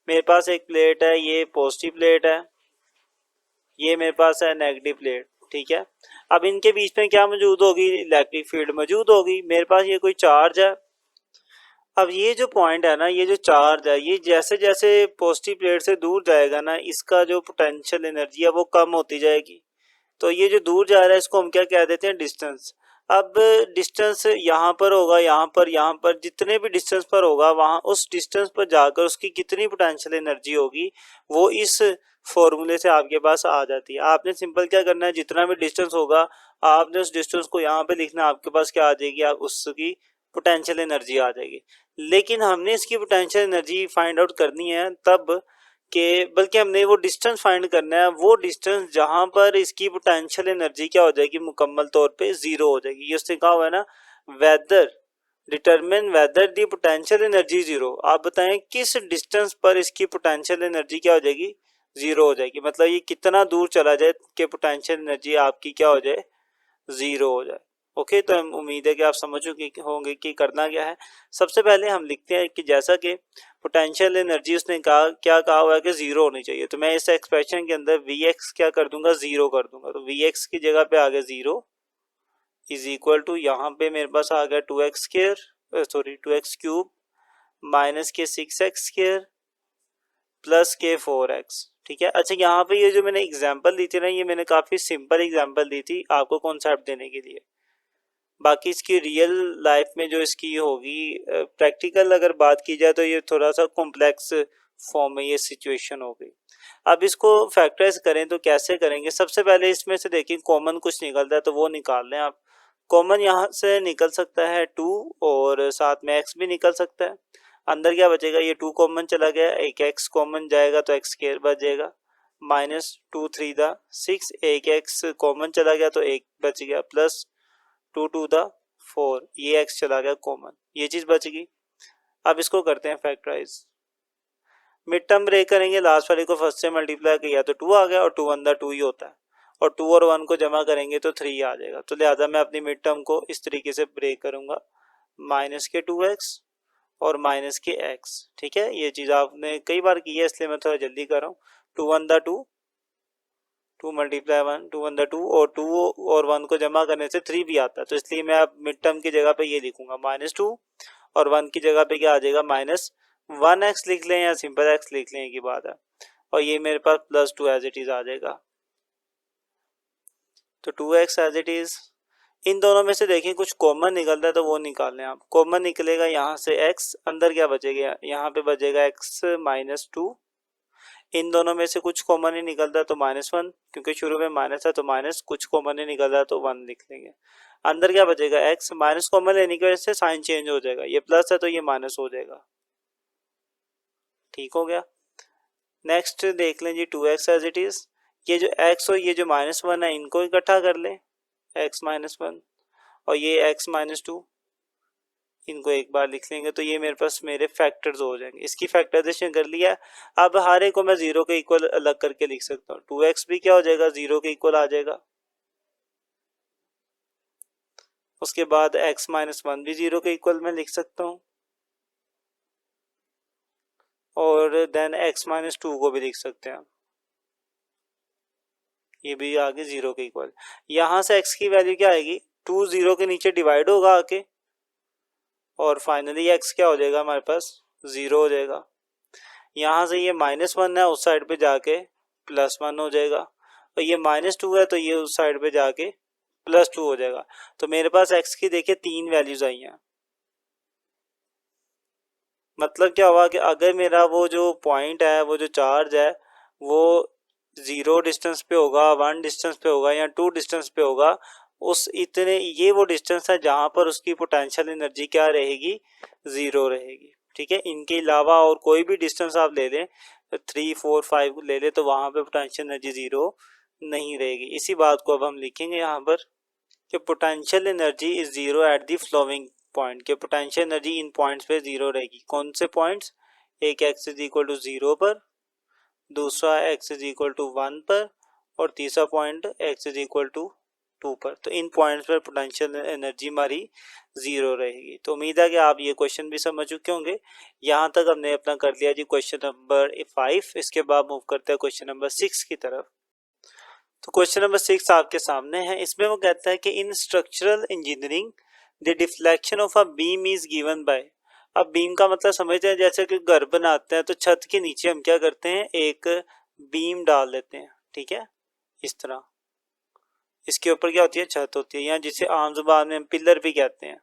मेरे पास एक प्लेट है, ये पॉजिटिव प्लेट है, ये मेरे पास है नेगेटिव प्लेट। ठीक है, अब इनके बीच में क्या मौजूद होगी, इलेक्ट्रिक फील्ड मौजूद होगी। मेरे पास ये कोई चार्ज है, अब ये जो पॉइंट है ना, ये जो चार्ज है, ये जैसे जैसे पॉजिटिव प्लेट से दूर जाएगा ना, इसका जो पोटेंशियल एनर्जी है वो कम होती जाएगी। तो ये जो दूर जा रहा है इसको हम क्या कह देते हैं, डिस्टेंस। अब डिस्टेंस यहाँ पर होगा, यहाँ पर जितने भी डिस्टेंस पर होगा, वहाँ उस डिस्टेंस पर जाकर उसकी कितनी पोटेंशियल एनर्जी होगी वो इस फॉर्मूले से आपके पास आ जाती है। आपने सिंपल क्या करना है, जितना भी डिस्टेंस होगा आपने उस डिस्टेंस को यहाँ पे लिखना, आपके पास क्या आ जाएगी, आप उसकी पोटेंशियल एनर्जी आ जाएगी। लेकिन हमने इसकी पोटेंशियल एनर्जी फाइंड आउट करनी है तब कि, बल्कि हमने वो डिस्टेंस फाइंड करना है, वो डिस्टेंस जहां पर इसकी पोटेंशियल एनर्जी क्या हो जाएगी, मुकम्मल तौर पे जीरो हो जाएगी। ये उसने कहा हुआ है ना, whether determine whether the potential energy zero. आप बताएं किस डिस्टेंस पर इसकी पोटेंशियल एनर्जी क्या हो जाएगी, जीरो हो जाएगी। मतलब ये कितना दूर चला जाए कि पोटेंशियल एनर्जी आपकी क्या हो जाए, जीरो हो जाए। ओके, तो हम उम्मीद है कि आप समझ चुके होंगे कि करना क्या है। सबसे पहले हम लिखते हैं कि जैसा कि पोटेंशियल एनर्जी उसने कहा, क्या कहा हुआ है कि जीरो होनी चाहिए, तो मैं इस एक्सप्रेशन के अंदर Vx क्या कर दूंगा, जीरो कर दूंगा। तो Vx की जगह पे आ गया जीरो इज इक्वल टू, यहाँ पे मेरे पास आ गया 2x square, sorry 2x cube minus के 6x स्क्वायर प्लस के 4x। ठीक है, अच्छा यहाँ पे ये जो मैंने एग्जाम्पल दी थी ना, ये मैंने काफ़ी सिंपल एग्जाम्पल दी थी आपको कॉन्सेप्ट देने के लिए। बाकी इसकी रियल लाइफ में जो इसकी होगी प्रैक्टिकल अगर बात की जाए तो ये थोड़ा सा कॉम्प्लेक्स फॉर्म में ये सिचुएशन हो गई। अब इसको फैक्टराइज करें तो कैसे करेंगे, सबसे पहले इसमें से देखिए कॉमन कुछ निकलता है तो वो निकाल लें आप। कॉमन यहाँ से निकल सकता है 2 और साथ में x भी निकल सकता है। अंदर क्या बचेगा, ये 2 कॉमन चला गया, एक x कॉमन जाएगा तो x स्क्वायर बच जाएगा, माइनस 2 3 द 6, एक x कॉमन चला गया तो एक बच गया, प्लस 2 2 द 4, ये x चला गया कॉमन, ये चीज बच गई। अब इसको करते हैं फैक्टराइज, मिड टर्म ब्रेक करेंगे, लास्ट वाले को फर्स्ट से मल्टीप्लाई किया तो 2 आ गया और 2 1 2 ही होता है, और 2 और 1 को जमा करेंगे तो 3 आ जाएगा। तो लिहाजा मैं अपनी मिड टर्म को इस तरीके से ब्रेक करूंगा, माइनस के 2x और माइनस के x। ठीक है, ये चीज आपने कई बार की है इसलिए मैं थोड़ा जल्दी कर रहा हूँ। 2 1 2, 2 मल्टीप्लाई 1, 2 1 2, और 2 और 1 को जमा करने से 3 भी आता है, तो इसलिए मैं अब मिड टर्म की जगह पे ये लिखूंगा -2 और 1 की जगह पे क्या आ जाएगा, -1x लिख लें या सिंपल x लिख लें, की बात है। और ये मेरे पास +2 एज इट इज आ जाएगा, तो 2x एज इट इज। इन दोनों में से देखिए कुछ कॉमन निकलता है तो वो निकाल लें आप। कॉमन निकलेगा यहाँ से x, अंदर क्या बचेगा, यहाँ पे बचेगा x -2। इन दोनों में से कुछ कॉमन ही निकलता है तो -1, क्योंकि शुरू में माइनस है तो माइनस, कुछ कॉमन ही निकल रहा है तो 1 लिख लेंगे। अंदर क्या बचेगा x, माइनस कॉमन लेने की वजह से साइन चेंज हो जाएगा, ये प्लस है तो ये माइनस हो जाएगा। ठीक हो गया। नेक्स्ट देख लें जी 2x एज इट इज़, ये जो x और ये जो -1 है इनको इकट्ठा कर लें, x -1 और ये x -2 इनको एक बार लिख लेंगे तो ये मेरे पास मेरे फैक्टर्स हो जाएंगे। इसकी फैक्टराइजेशन कर लिया। अब हर एक को मैं 0 के इक्वल अलग करके लिख सकता हूँ। 2x भी क्या हो जाएगा, 0 के इक्वल आ जाएगा। उसके बाद x -1 भी 0 के इक्वल में लिख सकता हूँ और देन x -2 को भी लिख सकते हैं, ये भी आगे 0 के इक्वल। यहाँ से x की वैल्यू क्या आएगी, 2 0 के नीचे डिवाइड होगा आके और फाइनली x क्या हो जाएगा हमारे पास 0 हो जाएगा। यहाँ से ये -1 है उस साइड पे जाके +1 हो जाएगा और ये -2 है तो ये उस साइड पे जाके +2 हो जाएगा। तो मेरे पास x की देखिए 3 वैल्यूज आई हैं। मतलब क्या हुआ कि अगर मेरा वो जो पॉइंट है, वो जो चार्ज है वो 0 डिस्टेंस पे होगा, 1 डिस्टेंस पे होगा या 2 डिस्टेंस पे होगा, उस इतने ये वो डिस्टेंस है जहाँ पर उसकी पोटेंशियल एनर्जी क्या रहेगी, 0 रहेगी। ठीक है, इनके अलावा और कोई भी डिस्टेंस आप ले लें, 3 4 5 ले लें तो वहाँ पे पोटेंशियल एनर्जी 0 नहीं रहेगी। इसी बात को अब हम लिखेंगे यहाँ पर कि potential energy is 0 at the flowing point, के पोटेंशियल एनर्जी इन पॉइंट्स पे 0 रहेगी। कौन से पॉइंट्स, एक x इज इक्वल टू 0 पर, दूसरा x इज इक्वल टू 1 पर और तीसरा point x is equal to 2 पर। तो इन पॉइंट्स पर पोटेंशियल एनर्जी हमारी 0 रहेगी। तो उम्मीद है कि आप ये क्वेश्चन भी समझ चुके होंगे। यहाँ तक हमने अपना कर लिया जी क्वेश्चन नंबर 5। इसके बाद मूव करते हैं क्वेश्चन नंबर 6 की तरफ। तो क्वेश्चन नंबर 6 आपके सामने है। इसमें वो कहता है कि इन structural engineering the deflection of a beam is given by. अब बीम का मतलब समझते हैं, जैसे कि घर बनाते हैं तो छत के नीचे हम क्या करते हैं, एक बीम डाल देते हैं। ठीक है, इस तरह इसके ऊपर क्या होती है, छत होती है, या जिसे आम जुबान में हम पिलर भी कहते हैं।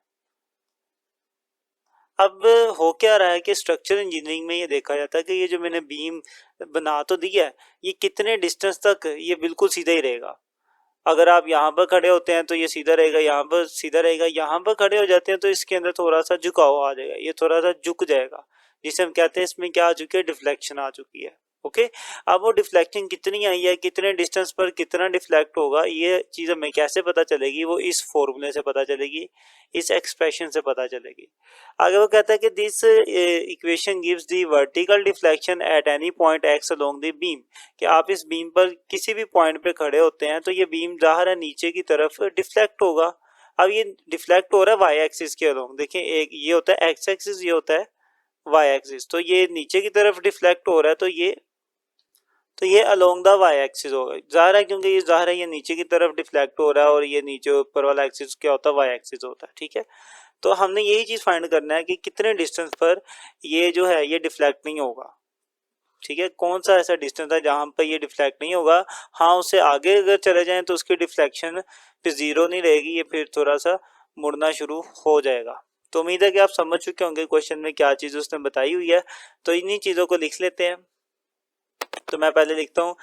अब हो क्या रहा है कि स्ट्रक्चर इंजीनियरिंग में ये देखा जाता है कि ये जो मैंने बीम बना तो दिया है, ये कितने डिस्टेंस तक ये बिल्कुल सीधा ही रहेगा। अगर आप यहाँ पर खड़े होते हैं तो ये सीधा रहेगा, यहाँ पर सीधा रहेगा, यहाँ पर खड़े हो जाते हैं तो इसके अंदर थोड़ा सा झुकाव आ जाएगा, ये थोड़ा सा झुक जाएगा, जिसे हम कहते हैं इसमें क्या आ चुकी है, डिफ्लेक्शन आ चुकी है। ओके, अब वो डिफ्लेक्शन कितनी आई है, कितने डिस्टेंस पर कितना डिफ्लेक्ट होगा, ये चीज़ हमें कैसे पता चलेगी, वो इस फॉर्मूले से पता चलेगी, इस एक्सप्रेशन से पता चलेगी। आगे वो कहता है कि this equation gives the vertical deflection at any point x along the beam, कि आप इस बीम पर किसी भी पॉइंट पे खड़े होते हैं तो ये बीम ज़ाहिर है नीचे की तरफ डिफ्लेक्ट होगा। अब ये डिफ्लेक्ट हो रहा है वाई एक्सिस के अलोंग, देखिए एक ये होता है एक्स एक्सिस, ये होता है वाई एक्सिस, तो ये नीचे की तरफ डिफ्लेक्ट हो रहा है तो ये अलोंग द वाई एक्सिस होगा। ज़ाहिर है क्योंकि ये ज़ाहिर है ये नीचे की तरफ डिफ्लेक्ट हो रहा है और ये नीचे ऊपर वाला एक्सिस क्या होता है, वाई एक्सिस होता है। ठीक है, तो हमने यही चीज़ फाइंड करना है कि कितने डिस्टेंस पर ये जो है ये डिफ्लेक्ट नहीं होगा। ठीक है, कौन सा ऐसा डिस्टेंस है जहां पर ये डिफ्लेक्ट नहीं होगा। हाँ, उससे आगे अगर चले जाएं तो उसकी डिफ्लेक्शन फिर 0 नहीं रहेगी, ये फिर थोड़ा सा मुड़ना शुरू हो जाएगा। तो उम्मीद है कि आप समझ चुके होंगे क्वेश्चन में क्या चीज़ उसने बताई हुई है। तो इन्हीं चीज़ों को लिख लेते हैं। तो मैं पहले लिखता हूँ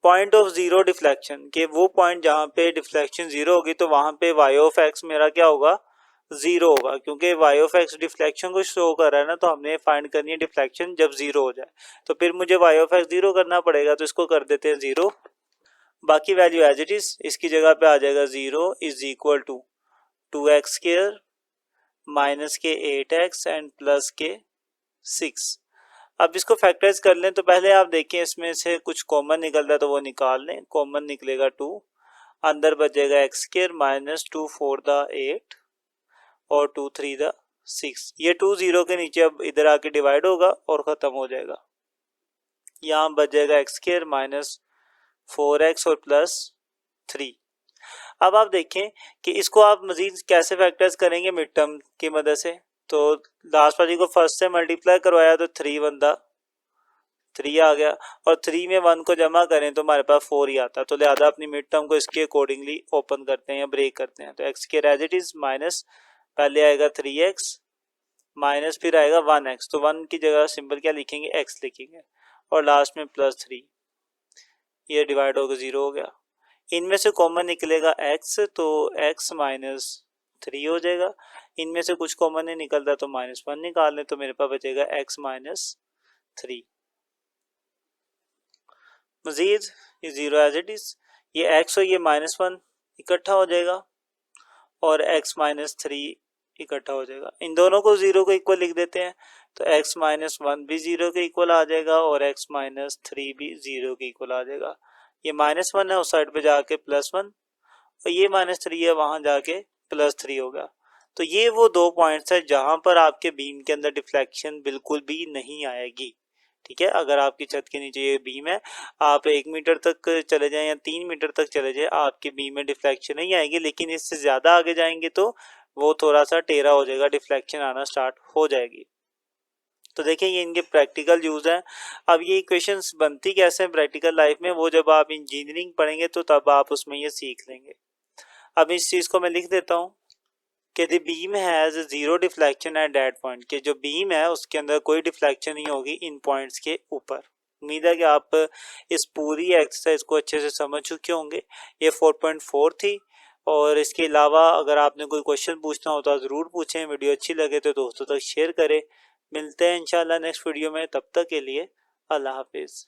पॉइंट ऑफ 0 डिफ्लेक्शन, के वो पॉइंट जहाँ पे डिफ्लेक्शन 0 होगी तो वहां पे वाई ऑफ एक्स मेरा क्या होगा, 0 होगा, क्योंकि वाई ऑफ एक्स डिफ्लेक्शन को शो कर रहा है ना, तो हमने फाइंड करनी है डिफ्लेक्शन जब 0 हो जाए। तो फिर मुझे वाई ऑफ एक्स 0 करना पड़ेगा, तो इसको कर देते हैं 0। बाकी वैल्यू एज इट इज, इसकी जगह पे आ जाएगा 0 is equal to 2x square minus के 8x एंड प्लस के 6। अब इसको फैक्टराइज कर लें तो पहले आप देखें इसमें से कुछ कॉमन निकल रहा है तो वो निकाल लें। कॉमन निकलेगा 2, अंदर बचेगा एक्स स्क्वायर माइनस 2 4 द 8 और 2 3 द 6। ये 2 0 के नीचे अब इधर आके डिवाइड होगा और ख़त्म हो जाएगा। यहाँ बच जाएगा एक्स स्क्वायर माइनस 4x और प्लस 3। अब आप देखें कि इसको आप मजीद कैसे फैक्टराइज करेंगे मिड टर्म की मदद से। तो लास्ट वाली को फर्स्ट से मल्टीप्लाई करवाया तो 3 बंदा 3 आ गया और 3 में 1 को जमा करें तो हमारे पास 4 ही आता है। तो लिहाजा अपनी मिड टर्म को इसके अकॉर्डिंगली ओपन करते हैं या ब्रेक करते हैं। तो एक्स के एज इट इज माइनस पहले आएगा 3x माइनस फिर आएगा 1x, तो 1 की जगह सिंपल क्या लिखेंगे, x लिखेंगे और लास्ट में प्लस 3, ये डिवाइड होकर 0 हो गया। इनमें से कॉमन निकलेगा x, तो x माइनस 3 हो जाएगा। इनमें से कुछ कॉमन नहीं निकलता तो -1 निकाल लें, तो मेरे पास बचेगा x माइनस 3। मजीद ये 0 एज इट इज, ये x और ये -1 इकट्ठा हो जाएगा और x -3 इकट्ठा हो जाएगा। इन दोनों को 0 के इक्वल लिख देते हैं, तो x -1 भी 0 के इक्वल आ जाएगा और x -3 भी 0 के इक्वल आ जाएगा। ये -1 है उस साइड पे जाके +1 और ये -3 है वहां जाके +3 होगा। तो ये वो दो पॉइंट्स है जहां पर आपके बीम के अंदर डिफ्लेक्शन बिल्कुल भी नहीं आएगी। ठीक है, अगर आपकी छत के नीचे ये बीम है, आप 1 मीटर तक चले जाएं या 3 मीटर तक चले जाएं, आपके बीम में डिफ्लेक्शन नहीं आएगी। लेकिन इससे ज़्यादा आगे जाएंगे तो वो थोड़ा सा टेढ़ा हो जाएगा, डिफ्लेक्शन आना स्टार्ट हो जाएगी। तो देखिए ये इनके प्रैक्टिकल यूज़ हैं। अब ये इक्वेशंस बनती कैसे हैं प्रैक्टिकल लाइफ में, वो जब आप इंजीनियरिंग पढ़ेंगे तो तब आप उसमें ये सीख लेंगे। अब इस चीज़ को मैं लिख देता हूँ कि the beam has zero deflection at that point, कि जो बीम है उसके अंदर कोई डिफ्लेक्शन नहीं होगी इन पॉइंट्स के ऊपर। उम्मीद है कि आप इस पूरी एक्सरसाइज को अच्छे से समझ चुके होंगे। ये 4.4 थी, और इसके अलावा अगर आपने कोई क्वेश्चन पूछना हो तो ज़रूर पूछें। वीडियो अच्छी लगे तो दोस्तों तक शेयर करें। मिलते हैं इंशाल्लाह नेक्स्ट वीडियो में, तब तक के लिए अल्लाह हाफिज़।